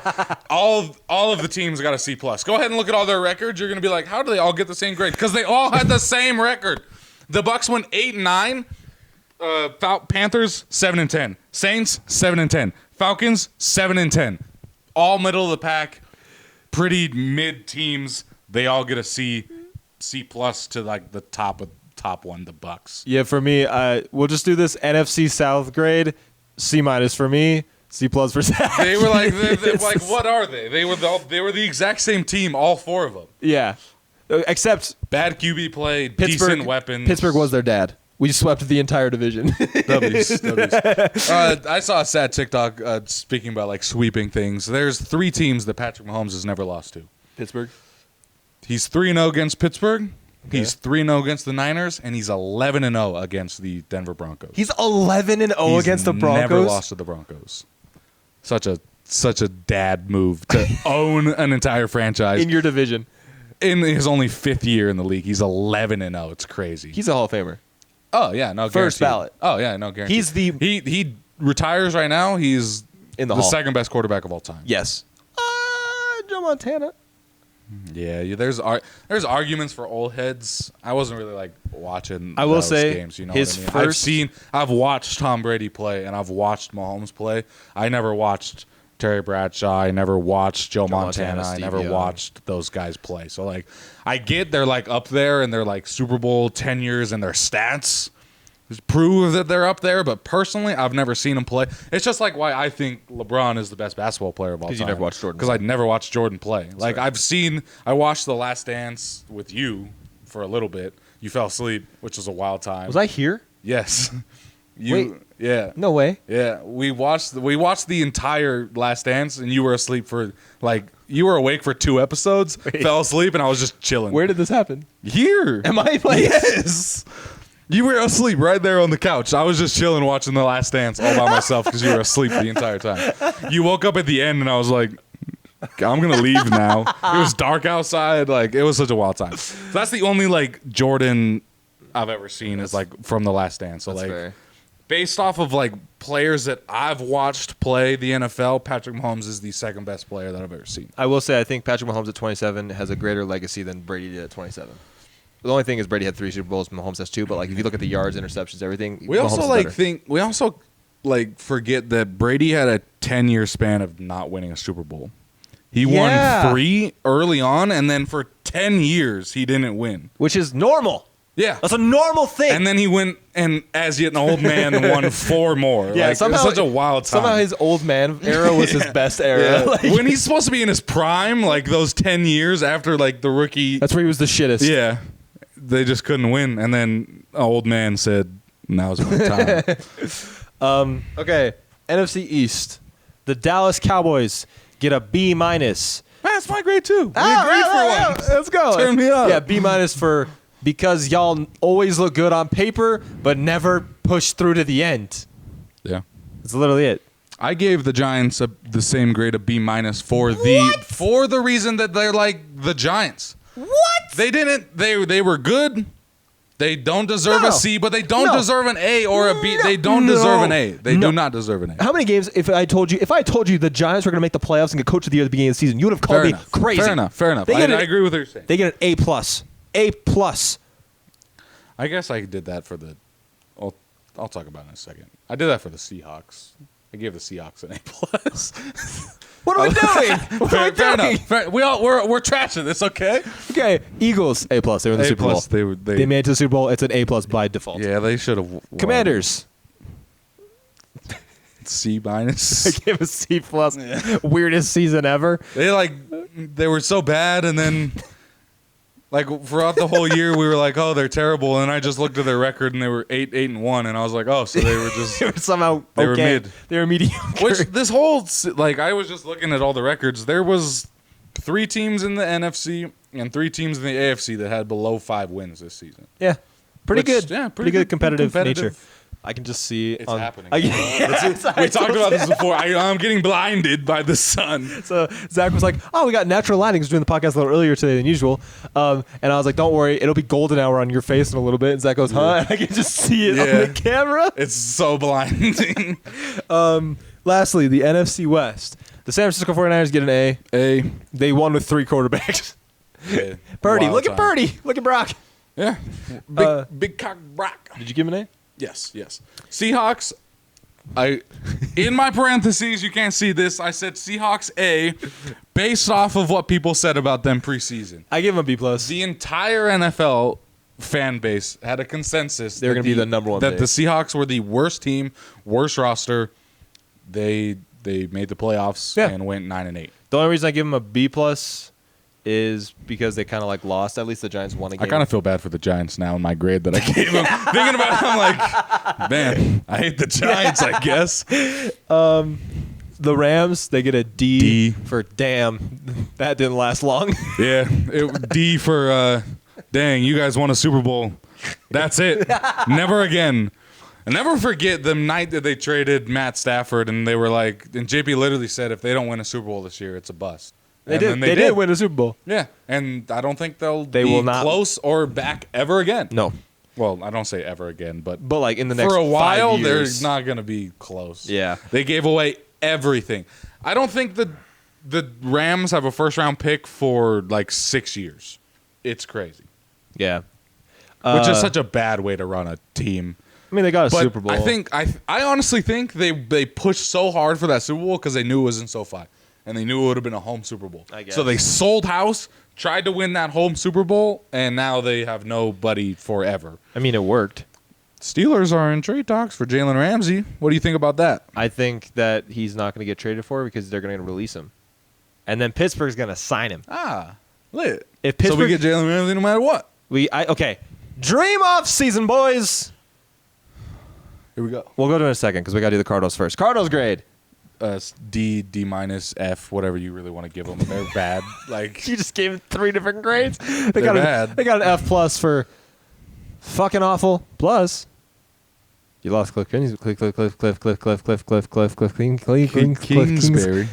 [SPEAKER 1] all of the teams got a C+. Go ahead and look at all their records. You're gonna be like, how do they all get the same grade? Because they all had the same record. The Bucks went 8-9. Panthers 7-10. Saints 7-10. Falcons 7-10. All middle of the pack, pretty mid teams. They all get a C+ to like the top one, the Bucks.
[SPEAKER 2] Yeah, for me, we'll just do this NFC South grade. C- for me. C+ for Zach.
[SPEAKER 1] They were like, they're like, what are they? They were the exact same team, all 4 of them.
[SPEAKER 2] Yeah, except
[SPEAKER 1] Bad QB play,
[SPEAKER 2] Pittsburgh.
[SPEAKER 1] decent weapons.
[SPEAKER 2] Pittsburgh was their dad. We swept the entire division.
[SPEAKER 1] W's. I saw a sad TikTok speaking about like sweeping things. There's 3 teams that Patrick Mahomes has never lost to.
[SPEAKER 2] Pittsburgh.
[SPEAKER 1] He's 3-0 against Pittsburgh. Okay. He's 3-0 against the Niners, and he's 11-0 against the Denver Broncos.
[SPEAKER 2] He's 11-0 against the Broncos.
[SPEAKER 1] Never lost to the Broncos. Such a dad move to own an entire franchise
[SPEAKER 2] in your division.
[SPEAKER 1] In his only 5th year in the league, he's 11-0. It's crazy.
[SPEAKER 2] He's a Hall of Famer.
[SPEAKER 1] Oh yeah, no
[SPEAKER 2] First
[SPEAKER 1] guaranteed.
[SPEAKER 2] ballot.
[SPEAKER 1] Oh yeah, no guarantee.
[SPEAKER 2] He's the
[SPEAKER 1] he retires right now. He's
[SPEAKER 2] in the
[SPEAKER 1] the
[SPEAKER 2] Hall.
[SPEAKER 1] second best quarterback of all time.
[SPEAKER 2] Yes. Joe Montana.
[SPEAKER 1] Yeah, there's arguments for old heads. I wasn't really like watching.
[SPEAKER 2] I will
[SPEAKER 1] those
[SPEAKER 2] say
[SPEAKER 1] games. You know
[SPEAKER 2] his
[SPEAKER 1] what I mean?
[SPEAKER 2] first.
[SPEAKER 1] I've watched Tom Brady play, and I've watched Mahomes play. I never watched Terry Bradshaw. I never watched Joe Montana. I
[SPEAKER 2] Steve
[SPEAKER 1] never
[SPEAKER 2] Young.
[SPEAKER 1] watched those guys play. So like, I get they're like up there and they're like Super Bowl tenures and their stats prove that they're up there. But personally, I've never seen them play. It's just like why I think LeBron is the best basketball player of all time.
[SPEAKER 2] Because you never watched Jordan
[SPEAKER 1] Because
[SPEAKER 2] play.
[SPEAKER 1] I never watched Jordan play. Like I watched The Last Dance with you for a little bit. You fell asleep, which was a wild time.
[SPEAKER 2] Was I here?
[SPEAKER 1] Yes.
[SPEAKER 2] Wait.
[SPEAKER 1] Yeah.
[SPEAKER 2] No way.
[SPEAKER 1] Yeah, we watched the entire Last Dance, and you were asleep for you were awake for 2 episodes, fell asleep, and I was just chilling.
[SPEAKER 2] Where did this happen?
[SPEAKER 1] Here?
[SPEAKER 2] Am I like
[SPEAKER 1] Yes. You were asleep right there on the couch. I was just chilling, watching The Last Dance all by myself because you were asleep the entire time. You woke up at the end, and I was like, I'm gonna leave now. It was dark outside. Like it was such a wild time. So that's the only like Jordan I've ever seen is like from The Last Dance. So like.
[SPEAKER 2] fair.
[SPEAKER 1] Based off of like players that I've watched play the NFL, Patrick Mahomes is the second best player that I've ever seen.
[SPEAKER 2] I will say I think Patrick Mahomes at 27 has a greater legacy than Brady did at 27. The only thing is Brady had 3 Super Bowls, Mahomes has 2. But like if you look at the yards, interceptions, everything,
[SPEAKER 1] We
[SPEAKER 2] Mahomes
[SPEAKER 1] also
[SPEAKER 2] is
[SPEAKER 1] like
[SPEAKER 2] better.
[SPEAKER 1] forget that Brady had a 10-year span of not winning a Super Bowl. He
[SPEAKER 2] Yeah.
[SPEAKER 1] won 3 early on, and then for 10 years he didn't win.
[SPEAKER 2] which is normal.
[SPEAKER 1] Yeah.
[SPEAKER 2] That's a normal thing.
[SPEAKER 1] And then he went and as yet an old man won 4 more.
[SPEAKER 2] Yeah,
[SPEAKER 1] like,
[SPEAKER 2] somehow
[SPEAKER 1] it was such a wild time.
[SPEAKER 2] Somehow his old man era was his best era.
[SPEAKER 1] Yeah.
[SPEAKER 2] Like,
[SPEAKER 1] When he's supposed to be in his prime, like those 10 years after like the rookie.
[SPEAKER 2] that's where he was the shittest.
[SPEAKER 1] Yeah. They just couldn't win. And then an old man said, now's my time.
[SPEAKER 2] Okay. NFC East. The Dallas Cowboys get a B-.
[SPEAKER 1] That's my grade too. We agreed for once.
[SPEAKER 2] Let's go.
[SPEAKER 1] Turn me up.
[SPEAKER 2] Yeah, B- for because y'all always look good on paper, but never push through to the end.
[SPEAKER 1] Yeah.
[SPEAKER 2] That's literally it.
[SPEAKER 1] I gave the Giants the same grade of B- for the reason that they're like the Giants.
[SPEAKER 2] What?
[SPEAKER 1] They didn't. They were good. They don't deserve
[SPEAKER 2] No.
[SPEAKER 1] a C, but they don't
[SPEAKER 2] No.
[SPEAKER 1] deserve an A or a B.
[SPEAKER 2] No.
[SPEAKER 1] They don't deserve an A. They
[SPEAKER 2] No.
[SPEAKER 1] do not deserve an A.
[SPEAKER 2] How many games? If I told you the Giants were going to make the playoffs and get coach of the year at the beginning of the season, you would have called
[SPEAKER 1] Fair
[SPEAKER 2] me
[SPEAKER 1] enough.
[SPEAKER 2] crazy.
[SPEAKER 1] Fair enough.
[SPEAKER 2] They
[SPEAKER 1] I
[SPEAKER 2] get an-
[SPEAKER 1] agree with what you're saying.
[SPEAKER 2] They get an A+. A+.
[SPEAKER 1] I guess I did that for the. I'll talk about it in a second. I did that for the Seahawks. I gave the Seahawks an A+.
[SPEAKER 2] What are we doing? What are we
[SPEAKER 1] Fair
[SPEAKER 2] doing?
[SPEAKER 1] enough. We're trashing this, okay?
[SPEAKER 2] Okay, Eagles A+. They were in the
[SPEAKER 1] A+,
[SPEAKER 2] Super Bowl.
[SPEAKER 1] they
[SPEAKER 2] They made it to the Super Bowl. It's an A+ by default.
[SPEAKER 1] Yeah, they should have.
[SPEAKER 2] Commanders.
[SPEAKER 1] C-.
[SPEAKER 2] I gave a C+. Weirdest season ever.
[SPEAKER 1] They were so bad, and then Like throughout the whole year, we were like, "Oh, they're terrible," and I just looked at their record, and they were 8-1, and I was like, "Oh, so they were just
[SPEAKER 2] They were somehow
[SPEAKER 1] They were
[SPEAKER 2] okay.
[SPEAKER 1] mid.
[SPEAKER 2] They were mediocre.
[SPEAKER 1] Which this whole like I was just looking at all the records. There was 3 teams in the NFC and 3 teams in the AFC that had below 5 wins this season.
[SPEAKER 2] Yeah, pretty
[SPEAKER 1] Which-
[SPEAKER 2] good.
[SPEAKER 1] yeah,
[SPEAKER 2] pretty
[SPEAKER 1] pretty
[SPEAKER 2] good competitive,
[SPEAKER 1] competitive.
[SPEAKER 2] nature. I can just see
[SPEAKER 1] It's
[SPEAKER 2] on,
[SPEAKER 1] happening.
[SPEAKER 2] We
[SPEAKER 1] We talked about this before. I'm getting blinded by the sun.
[SPEAKER 2] So Zach was like, "Oh, we got natural lighting. 'Cause we're doing the podcast a little earlier today than usual." And I was like, "Don't worry, it'll be golden hour on your face in a little bit." And Zach goes, "Huh?" And I can just see it on
[SPEAKER 1] Yeah.
[SPEAKER 2] the camera.
[SPEAKER 1] It's so blinding.
[SPEAKER 2] Lastly, the NFC West. The San Francisco 49ers get an A.
[SPEAKER 1] A.
[SPEAKER 2] They won with 3 quarterbacks.
[SPEAKER 1] Yeah.
[SPEAKER 2] Purdy,
[SPEAKER 1] Wild
[SPEAKER 2] look at
[SPEAKER 1] time.
[SPEAKER 2] Purdy. Look at Brock.
[SPEAKER 1] Yeah. Big cock Brock.
[SPEAKER 2] Did you give him an A?
[SPEAKER 1] Yes. Seahawks. In my parentheses, you can't see this. I said Seahawks A, based off of what people said about them preseason.
[SPEAKER 2] I give him a B plus.
[SPEAKER 1] The entire NFL fan base had a consensus.
[SPEAKER 2] They were
[SPEAKER 1] that
[SPEAKER 2] gonna be the number one
[SPEAKER 1] That the
[SPEAKER 2] base.
[SPEAKER 1] Seahawks were the worst team, worst roster. They made the playoffs
[SPEAKER 2] Yeah.
[SPEAKER 1] and went 9-8.
[SPEAKER 2] The only reason I give him a B plus is because they kind of like lost. At least the Giants won a game.
[SPEAKER 1] I kind of feel bad for the Giants now in my grade that I gave them. Thinking about it, I'm like, man, I hate the Giants, I guess.
[SPEAKER 2] The Rams, they get a D,
[SPEAKER 1] D.
[SPEAKER 2] for damn. That didn't last long.
[SPEAKER 1] Yeah, D for dang, you guys won a Super Bowl. That's it. Never again. I never forget the night that they traded Matt Stafford, and they were like, and JP literally said, if they don't win a Super Bowl this year, it's a bust.
[SPEAKER 2] They
[SPEAKER 1] And
[SPEAKER 2] did.
[SPEAKER 1] then
[SPEAKER 2] They did win a Super Bowl.
[SPEAKER 1] Yeah, and I don't think they'll
[SPEAKER 2] They
[SPEAKER 1] be
[SPEAKER 2] will not-
[SPEAKER 1] close or back ever again.
[SPEAKER 2] No,
[SPEAKER 1] Well, I don't say ever again, but
[SPEAKER 2] like in the next
[SPEAKER 1] for a while,
[SPEAKER 2] 5 years.
[SPEAKER 1] they're not going to be close.
[SPEAKER 2] Yeah.
[SPEAKER 1] They gave away everything. I don't think the Rams have a first-round pick for like 6 years. It's crazy.
[SPEAKER 2] Yeah.
[SPEAKER 1] Which is such a bad way to run a team.
[SPEAKER 2] I mean, they got a
[SPEAKER 1] But
[SPEAKER 2] Super Bowl.
[SPEAKER 1] I honestly think they pushed so hard for that Super Bowl because they knew it was in SoFi. And they knew it would have been a home Super Bowl.
[SPEAKER 2] I guess.
[SPEAKER 1] So they sold house, tried to win that home Super Bowl, and now they have nobody forever.
[SPEAKER 2] I mean, it worked.
[SPEAKER 1] Steelers are in trade talks for Jalen Ramsey. What do you think about that?
[SPEAKER 2] I think that he's not going to get traded for because they're going to release him, and then Pittsburgh's going to sign him.
[SPEAKER 1] Lit.
[SPEAKER 2] If
[SPEAKER 1] So we
[SPEAKER 2] Pittsburgh-
[SPEAKER 1] get Jalen Ramsey no matter what.
[SPEAKER 2] Okay, dream off season, boys.
[SPEAKER 1] Here we go.
[SPEAKER 2] We'll go to it in a second because we got to do the Cardinals first. Cardinals grade.
[SPEAKER 1] D minus, F, whatever you really want to give them. They're bad. Like
[SPEAKER 2] You just gave it 3 different grades. They
[SPEAKER 1] They're
[SPEAKER 2] got
[SPEAKER 1] bad.
[SPEAKER 2] They got an F plus for fucking awful. Plus, you lost Cliff
[SPEAKER 1] Kingsbury.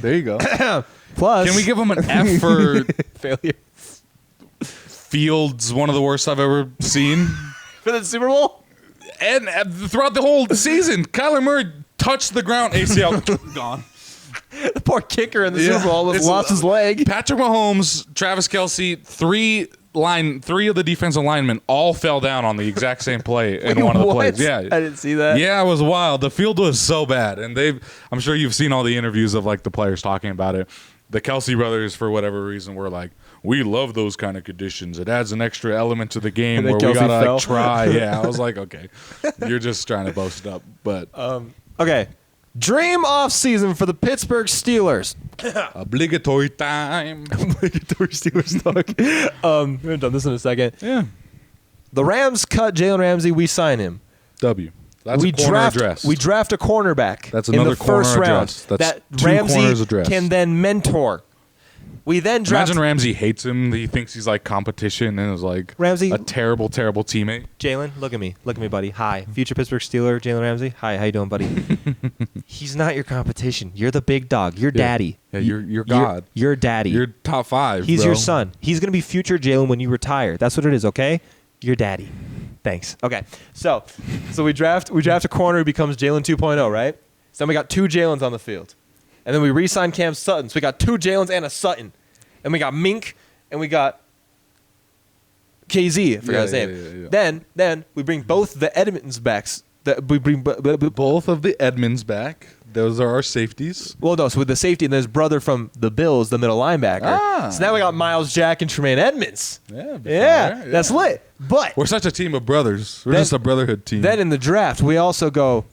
[SPEAKER 1] There you go.
[SPEAKER 2] Plus,
[SPEAKER 1] Can we give them an F for
[SPEAKER 2] failure
[SPEAKER 1] Fields? One of the worst I've ever seen.
[SPEAKER 2] for the Super Bowl?
[SPEAKER 1] And throughout the whole season, Kyler Murray touched the ground. ACL gone.
[SPEAKER 2] The poor kicker in the
[SPEAKER 1] Yeah.
[SPEAKER 2] Super Bowl almost
[SPEAKER 1] It's-
[SPEAKER 2] lost his leg.
[SPEAKER 1] Patrick Mahomes, Travis Kelce, three of the defensive linemen all fell down on the exact same play in one of the
[SPEAKER 2] What?
[SPEAKER 1] plays. Yeah,
[SPEAKER 2] I didn't see that.
[SPEAKER 1] Yeah, it was wild. The field was so bad, and I'm sure you've seen all the interviews of like the players talking about it. The Kelce brothers, for whatever reason, were like, "We love those kind of conditions. It adds an extra element to the game
[SPEAKER 2] And then
[SPEAKER 1] where we
[SPEAKER 2] Kelce
[SPEAKER 1] gotta
[SPEAKER 2] fell.
[SPEAKER 1] like, try." Yeah, I was like, "Okay, you're just trying to boast up." But
[SPEAKER 2] Okay. Dream off season for the Pittsburgh Steelers.
[SPEAKER 1] obligatory time.
[SPEAKER 2] Obligatory Steelers talk. We haven't done this in a second.
[SPEAKER 1] Yeah,
[SPEAKER 2] The Rams cut Jalen Ramsey. We sign him.
[SPEAKER 1] W. That's
[SPEAKER 2] we
[SPEAKER 1] a corner
[SPEAKER 2] draft.
[SPEAKER 1] address.
[SPEAKER 2] We draft a cornerback.
[SPEAKER 1] That's
[SPEAKER 2] in
[SPEAKER 1] another
[SPEAKER 2] the first
[SPEAKER 1] corner
[SPEAKER 2] round
[SPEAKER 1] address. That's
[SPEAKER 2] that
[SPEAKER 1] 2
[SPEAKER 2] Ramsey
[SPEAKER 1] corners address.
[SPEAKER 2] can then mentor. We then draft
[SPEAKER 1] Imagine Ramsey hates him. He thinks he's like competition and is like
[SPEAKER 2] Ramsey-
[SPEAKER 1] a terrible, terrible teammate.
[SPEAKER 2] Jalen. Look at me, buddy. Hi, future Pittsburgh Steeler, Jalen Ramsey. Hi, how you doing, buddy? He's not your competition. You're the big dog. You're daddy.
[SPEAKER 1] Yeah, you're God.
[SPEAKER 2] You're daddy.
[SPEAKER 1] You're top 5.
[SPEAKER 2] He's
[SPEAKER 1] bro.
[SPEAKER 2] your son. He's going to be future Jalen when you retire. That's what it is, okay? You're daddy. Thanks. Okay. So we draft a corner who becomes Jalen 2.0, right? So then we got 2 Jalens on the field. And then we re-sign Cam Sutton. So we got 2 Jalens and a Sutton. And we got Mink and we got KZ, I forgot his name.
[SPEAKER 1] Yeah.
[SPEAKER 2] Then we bring both the Edmonds backs. We bring
[SPEAKER 1] Both of the Edmonds back. Those are our safeties.
[SPEAKER 2] Well, no, so with the safety and his brother from the Bills, the middle linebacker.
[SPEAKER 1] Ah.
[SPEAKER 2] So now we got Miles Jack and Tremaine Edmonds.
[SPEAKER 1] Yeah,
[SPEAKER 2] Yeah, that's lit. But
[SPEAKER 1] We're such a team of brothers. We're
[SPEAKER 2] Then-
[SPEAKER 1] just a brotherhood team.
[SPEAKER 2] then in the draft, we also go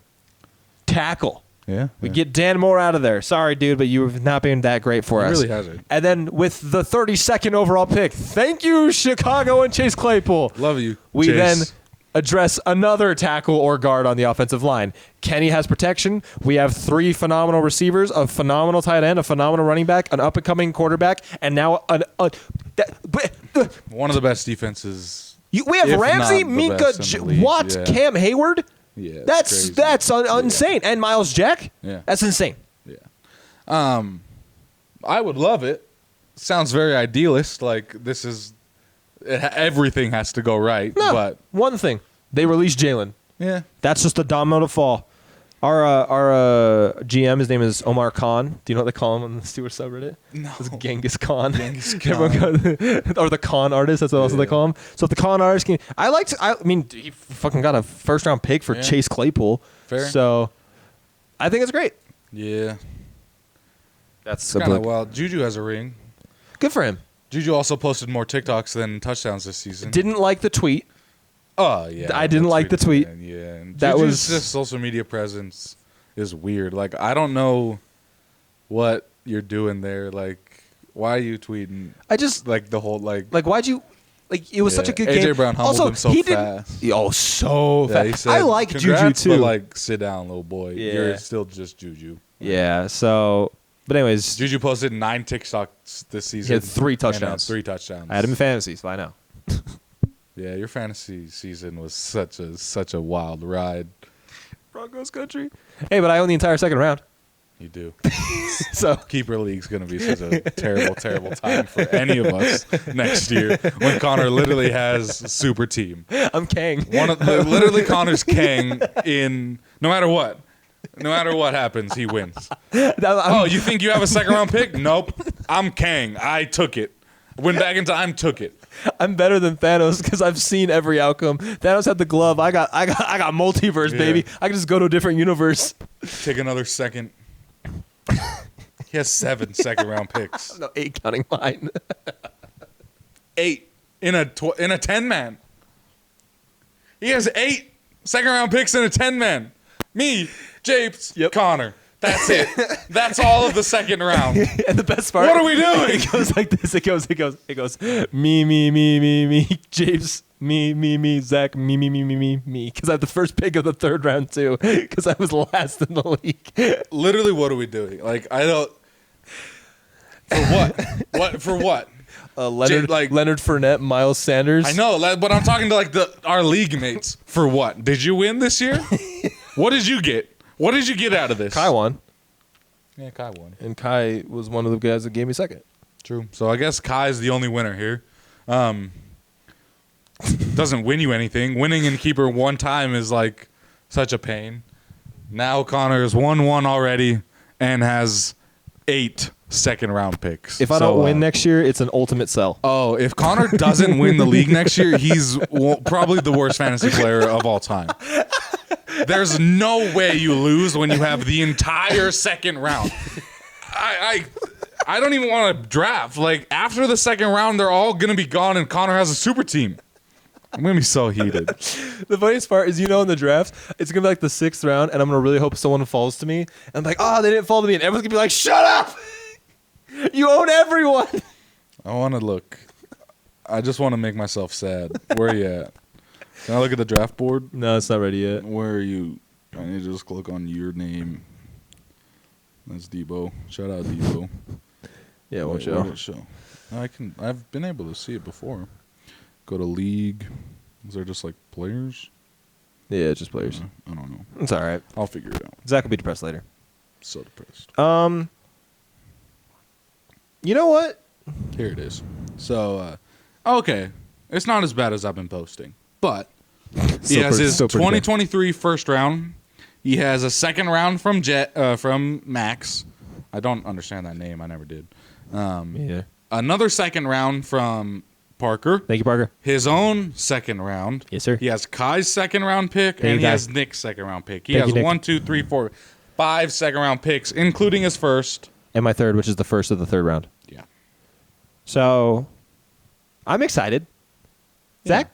[SPEAKER 2] tackle.
[SPEAKER 1] Yeah.
[SPEAKER 2] We get Dan Moore out of there. Sorry, dude, but you've not been that great for us.
[SPEAKER 1] Really hasn't.
[SPEAKER 2] And then with the 32nd overall pick, thank you, Chicago and Chase Claypool.
[SPEAKER 1] Love you.
[SPEAKER 2] We
[SPEAKER 1] Chase.
[SPEAKER 2] then address another tackle or guard on the offensive line. Kenny has protection. We have 3 phenomenal receivers, a phenomenal tight end, a phenomenal running back, an up-and-coming quarterback, and now
[SPEAKER 1] one of the best defenses.
[SPEAKER 2] we have
[SPEAKER 1] if
[SPEAKER 2] Ramsey,
[SPEAKER 1] not the
[SPEAKER 2] Minka,
[SPEAKER 1] best in the league.
[SPEAKER 2] Watt,
[SPEAKER 1] Yeah.
[SPEAKER 2] Cam Hayward.
[SPEAKER 1] Yeah,
[SPEAKER 2] That's
[SPEAKER 1] crazy.
[SPEAKER 2] insane. And Miles Jack.
[SPEAKER 1] Yeah.
[SPEAKER 2] That's insane.
[SPEAKER 1] Yeah. I would love it. Sounds very idealist. Like this is everything has to go right.
[SPEAKER 2] No,
[SPEAKER 1] But
[SPEAKER 2] one thing. They released Jalen.
[SPEAKER 1] yeah.
[SPEAKER 2] That's just a domino to fall. Our GM, his name is Omar Khan. Do you know what they call him on the Stewart subreddit?
[SPEAKER 1] No.
[SPEAKER 2] It's Genghis Khan.
[SPEAKER 1] Genghis
[SPEAKER 2] Or the Con artist. That's what also they call him. So if the Con artist can, I mean, he fucking got a first round pick for Chase Claypool.
[SPEAKER 1] Fair.
[SPEAKER 2] So I think it's great.
[SPEAKER 1] Yeah.
[SPEAKER 2] That's
[SPEAKER 1] Kind of wild. Juju has a ring.
[SPEAKER 2] good for him.
[SPEAKER 1] Juju also posted more TikToks than touchdowns this season.
[SPEAKER 2] Didn't like the tweet.
[SPEAKER 1] Oh yeah.
[SPEAKER 2] I didn't like the tweet.
[SPEAKER 1] Man, yeah. And
[SPEAKER 2] That
[SPEAKER 1] Juju's
[SPEAKER 2] was-
[SPEAKER 1] just social media presence is weird. Like I don't know what you're doing there. Like why are you tweeting?
[SPEAKER 2] I just
[SPEAKER 1] Like the whole like
[SPEAKER 2] why'd you? Like it was such a good
[SPEAKER 1] AJ
[SPEAKER 2] game.
[SPEAKER 1] Brown humbled
[SPEAKER 2] also,
[SPEAKER 1] him so
[SPEAKER 2] he
[SPEAKER 1] fast.
[SPEAKER 2] didn't. Oh, so
[SPEAKER 1] Yeah, he
[SPEAKER 2] fast.
[SPEAKER 1] said,
[SPEAKER 2] I like Juju
[SPEAKER 1] "Congrats,
[SPEAKER 2] too.
[SPEAKER 1] But like, sit down, little boy.
[SPEAKER 2] Yeah.
[SPEAKER 1] You're still just Juju.
[SPEAKER 2] yeah. So, but anyways,
[SPEAKER 1] Juju posted 9 TikToks this season.
[SPEAKER 2] He had 3
[SPEAKER 1] and had
[SPEAKER 2] touchdowns.
[SPEAKER 1] 3 touchdowns.
[SPEAKER 2] I had him in fantasy, so I know.
[SPEAKER 1] Yeah, your fantasy season was such a wild ride.
[SPEAKER 2] Broncos country. Hey, but I own the entire second round.
[SPEAKER 1] You do.
[SPEAKER 2] So
[SPEAKER 1] Keeper league's gonna be such a terrible time for any of us next year when Connor literally has super team.
[SPEAKER 2] I'm Kang.
[SPEAKER 1] Literally Connor's Kang in no matter what. No matter what happens, he wins. Oh, you think you have a second round pick? Nope. I'm Kang. I took it. Went back in time, took it.
[SPEAKER 2] I'm better than Thanos because I've seen every outcome. Thanos had the glove. I got multiverse,
[SPEAKER 1] Yeah.
[SPEAKER 2] baby. I can just go to a different universe.
[SPEAKER 1] Take another second. He has 7 second round picks.
[SPEAKER 2] No, 8 counting mine.
[SPEAKER 1] 8 in a 10-man. He has 8 second round picks in a 10-man. Me, Japes, Connor. That's it. That's all of the second round.
[SPEAKER 2] And the best part,
[SPEAKER 1] What are we doing?
[SPEAKER 2] It goes like this. It goes. Me. James. Me. Zach. Me. Because I have the first pick of the third round too. Because I was last in the league.
[SPEAKER 1] Literally, what are we doing? Like, I don't. For what? What for what?
[SPEAKER 2] Leonard Fournette, Miles Sanders.
[SPEAKER 1] I know, but I'm talking to like our league mates. For what? Did you win this year? What did you get? What did you get out of this?
[SPEAKER 2] Kai won,
[SPEAKER 1] Yeah, Kai won.
[SPEAKER 2] and Kai was one of the guys that gave me second.
[SPEAKER 1] True. So I guess Kai's the only winner here. Doesn't win you anything. Winning in keeper one time is like such a pain. Now Connor has won 1 already and has 8 second round picks.
[SPEAKER 2] If I don't win next year, it's an ultimate sell.
[SPEAKER 1] Oh, if Connor doesn't win the league next year, he's probably the worst fantasy player of all time. There's no way you lose when you have the entire second round. I don't even want to draft. Like, after the second round, they're all going to be gone, and Connor has a super team. I'm going to be so heated.
[SPEAKER 2] The funniest part is, in the draft, it's going to be like the 6th round, and I'm going to really hope someone falls to me. And I'm like, they didn't fall to me. And everyone's going to be like, shut up! You own everyone!
[SPEAKER 1] I want to look. I just want to make myself sad. Where are you at? Can I look at the draft board?
[SPEAKER 2] No, it's not ready yet.
[SPEAKER 1] Where are you? I need to just click on your name. That's Debo. Shout out Debo.
[SPEAKER 2] Yeah,
[SPEAKER 1] Wait,
[SPEAKER 2] won't
[SPEAKER 1] where
[SPEAKER 2] show.
[SPEAKER 1] did it show? I've been able to see it before. Go to league. Is there just like players?
[SPEAKER 2] Yeah, it's just players.
[SPEAKER 1] I don't know.
[SPEAKER 2] It's all right.
[SPEAKER 1] I'll figure it out.
[SPEAKER 2] Zach will be depressed later.
[SPEAKER 1] So depressed.
[SPEAKER 2] You know what?
[SPEAKER 1] Here it is. So, okay. It's not as bad as I've been posting. But he has his 2023 first round. He has a second round from Max. I don't understand that name. I never did.
[SPEAKER 2] Yeah.
[SPEAKER 1] Another second round from Parker.
[SPEAKER 2] Thank you, Parker.
[SPEAKER 1] His own second round.
[SPEAKER 2] Yes, sir.
[SPEAKER 1] He has Kai's second round pick,
[SPEAKER 2] Thank
[SPEAKER 1] and
[SPEAKER 2] you,
[SPEAKER 1] he
[SPEAKER 2] Kai.
[SPEAKER 1] has Nick's second round pick. He
[SPEAKER 2] Thank
[SPEAKER 1] has
[SPEAKER 2] you, Nick.
[SPEAKER 1] 1, 2, 3, 4, 5 second round picks, including his first.
[SPEAKER 2] And my third, which is the first of the third round.
[SPEAKER 1] Yeah.
[SPEAKER 2] So, I'm excited. Zach,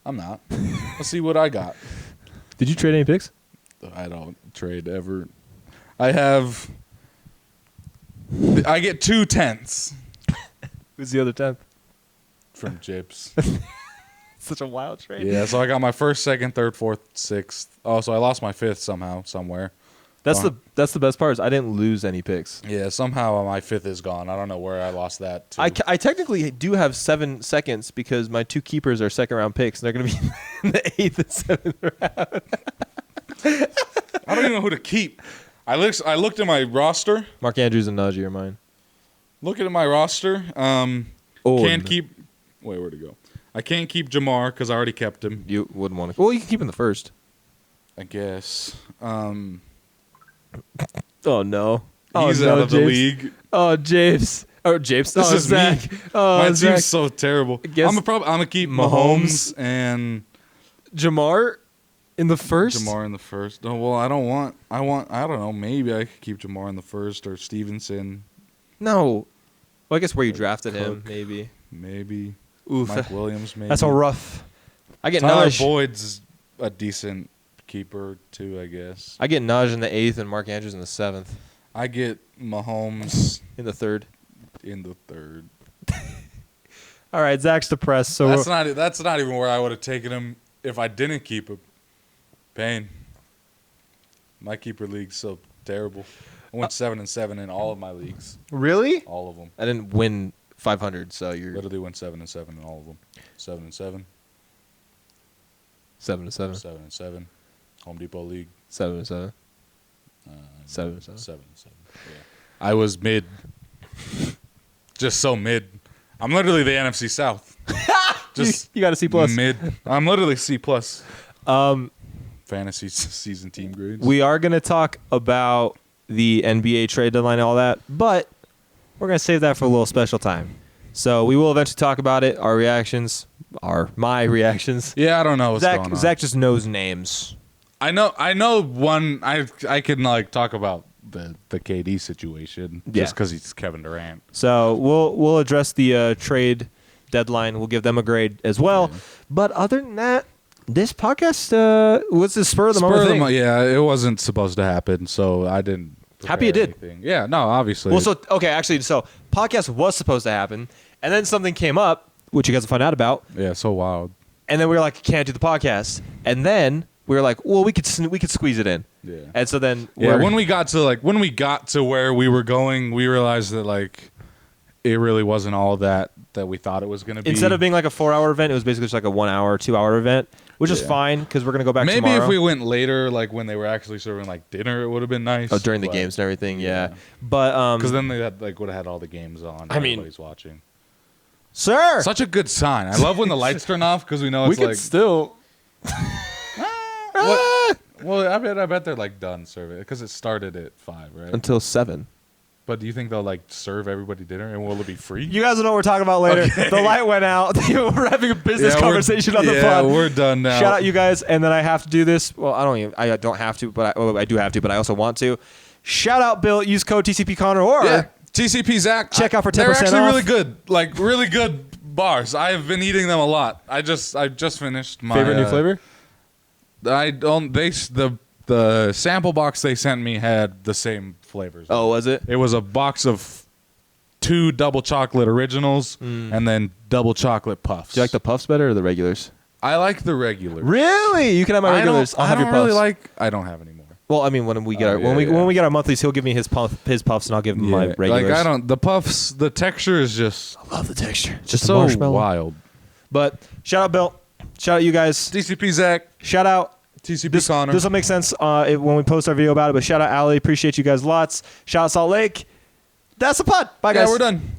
[SPEAKER 1] I'm not. Let's see what I got.
[SPEAKER 2] did you trade any picks?
[SPEAKER 1] I don't trade ever. I get 2 tenths
[SPEAKER 2] Who's the other 10th?
[SPEAKER 1] from Jips.
[SPEAKER 2] Such a wild trade.
[SPEAKER 1] Yeah, so I got my first, second, third, fourth, sixth. Oh, so I lost my fifth somehow, somewhere.
[SPEAKER 2] That's the best part is I didn't lose any picks.
[SPEAKER 1] Yeah, somehow my fifth is gone. I don't know where I lost that to.
[SPEAKER 2] I technically do have 7 seconds because my 2 keepers are second round picks and they're going to be in the 8th and 7th round.
[SPEAKER 1] I don't even know who to keep. I looked at my roster.
[SPEAKER 2] Mark Andrews and Najee are mine.
[SPEAKER 1] Looking at my roster. Can't keep. Wait, where'd it go? I can't keep Jamar because I already kept him.
[SPEAKER 2] You wouldn't want to. Well, you can keep him the first.
[SPEAKER 1] I guess.
[SPEAKER 2] Oh no.
[SPEAKER 1] He's out of the league.
[SPEAKER 2] Oh, James. Oh, James.
[SPEAKER 1] This is
[SPEAKER 2] Zach.
[SPEAKER 1] me.
[SPEAKER 2] Oh,
[SPEAKER 1] My
[SPEAKER 2] Zach.
[SPEAKER 1] team's so terrible.
[SPEAKER 2] guess
[SPEAKER 1] I'm gonna keep Mahomes and
[SPEAKER 2] Jamar in the first.
[SPEAKER 1] Jamar in the first. No, well, I don't know. Maybe I could keep Jamar in the first or Stevenson.
[SPEAKER 2] No. Well, I guess where you drafted him,
[SPEAKER 1] Cook.
[SPEAKER 2] maybe.
[SPEAKER 1] Oof. Mike Williams, maybe.
[SPEAKER 2] That's all rough. I get
[SPEAKER 1] Tyler
[SPEAKER 2] Najee.
[SPEAKER 1] Boyd's a decent keeper too, I guess.
[SPEAKER 2] I get Najee in the 8th and Mark Andrews in the 7th.
[SPEAKER 1] I get Mahomes
[SPEAKER 2] In the 3rd.
[SPEAKER 1] in the third.
[SPEAKER 2] All right, Zach's depressed. So
[SPEAKER 1] That's not even where I would have taken him if I didn't keep him. Pain. My keeper league's so terrible. I went 7-7 in all of my leagues.
[SPEAKER 2] really?
[SPEAKER 1] All of them.
[SPEAKER 2] I didn't win 500, so you're
[SPEAKER 1] Literally went 7-7 in all of them. 7-7.
[SPEAKER 2] 7-7.
[SPEAKER 1] 7-7. Home Depot League.
[SPEAKER 2] 7-7. 7-7.
[SPEAKER 1] 7-7. Yeah. I was mid. Just so mid. I'm literally the NFC South. Just
[SPEAKER 2] you got a C plus.
[SPEAKER 1] mid. I'm literally C plus. Fantasy season team grades.
[SPEAKER 2] We are going to talk about the NBA trade deadline and all that, but we're going to save that for a little special time. So we will eventually talk about it, our reactions, my reactions.
[SPEAKER 1] Yeah, I don't know what's going on.
[SPEAKER 2] Zach just knows names.
[SPEAKER 1] I know one. I can like talk about the KD situation just because he's Kevin Durant.
[SPEAKER 2] So we'll address the trade deadline. We'll give them a grade as well.
[SPEAKER 1] Yeah.
[SPEAKER 2] But other than that, this podcast was the spur of the moment thing.
[SPEAKER 1] Yeah, it wasn't supposed to happen, so I didn't.
[SPEAKER 2] Happy it did.
[SPEAKER 1] Anything. Yeah, no, obviously.
[SPEAKER 2] Well, so podcast was supposed to happen, and then something came up, which you guys will find out about,
[SPEAKER 1] yeah, so wild.
[SPEAKER 2] and then we were like, can't do the podcast, and then we were like, well, we could squeeze it in,
[SPEAKER 1] Yeah.
[SPEAKER 2] and so then
[SPEAKER 1] When we got to where we were going, we realized that like it really wasn't all that we thought it was going to be.
[SPEAKER 2] instead of being like a 4-hour event, it was basically just like a 1 hour, 2 hour event, which is fine because we're gonna go back.
[SPEAKER 1] Maybe
[SPEAKER 2] tomorrow.
[SPEAKER 1] if we went later, like when they were actually serving like dinner, it would have been nice.
[SPEAKER 2] during the
[SPEAKER 1] but-
[SPEAKER 2] games and everything, yeah. But
[SPEAKER 1] Because then they would have had all the games on.
[SPEAKER 2] I mean-
[SPEAKER 1] everybody's watching.
[SPEAKER 2] sir,
[SPEAKER 1] Such a good sign. I love when the lights turn off because we know
[SPEAKER 2] we
[SPEAKER 1] it's
[SPEAKER 2] could
[SPEAKER 1] like.
[SPEAKER 2] still.
[SPEAKER 1] Well, I bet they're like done serving because it started at 5, right?
[SPEAKER 2] Until 7.
[SPEAKER 1] But do you think they'll like serve everybody dinner and will it be free?
[SPEAKER 2] You guys will know what we're talking about later.
[SPEAKER 1] Okay.
[SPEAKER 2] The light went out. We're having a business conversation on the
[SPEAKER 1] Yeah,
[SPEAKER 2] pod.
[SPEAKER 1] we're done now.
[SPEAKER 2] Shout out you guys, and then I have to do this. Well, I don't have to, but I do have to, but I also want to. Shout out Bill. Use code TCP Connor or
[SPEAKER 1] Yeah, TCP Zach.
[SPEAKER 2] Check out for 10%
[SPEAKER 1] They're actually
[SPEAKER 2] off.
[SPEAKER 1] really good, like really good bars. I have been eating them a lot. I just finished my
[SPEAKER 2] favorite new flavor.
[SPEAKER 1] I don't. The sample box they sent me had the same flavors.
[SPEAKER 2] Oh, was it?
[SPEAKER 1] It was a box of 2 double chocolate originals and then double chocolate puffs.
[SPEAKER 2] Do you like the puffs better or the regulars?
[SPEAKER 1] I like the regulars.
[SPEAKER 2] Really? You can have my regulars. I'll have your puffs.
[SPEAKER 1] I don't have any more.
[SPEAKER 2] Well, I mean, when we get when we get our monthlies, he'll give me his puffs, and I'll give him my regulars.
[SPEAKER 1] Like the puffs. The texture is just
[SPEAKER 2] I love the texture. It's just
[SPEAKER 1] so
[SPEAKER 2] a marshmallow.
[SPEAKER 1] wild.
[SPEAKER 2] But shout out Bill. Shout out you guys.
[SPEAKER 1] TCP Zach.
[SPEAKER 2] Shout out.
[SPEAKER 1] TCP Connor.
[SPEAKER 2] This will make sense when we post our video about it. But shout out Allie. Appreciate you guys lots. Shout out Salt Lake. That's the pod. Bye, guys.
[SPEAKER 1] Yeah, we're done.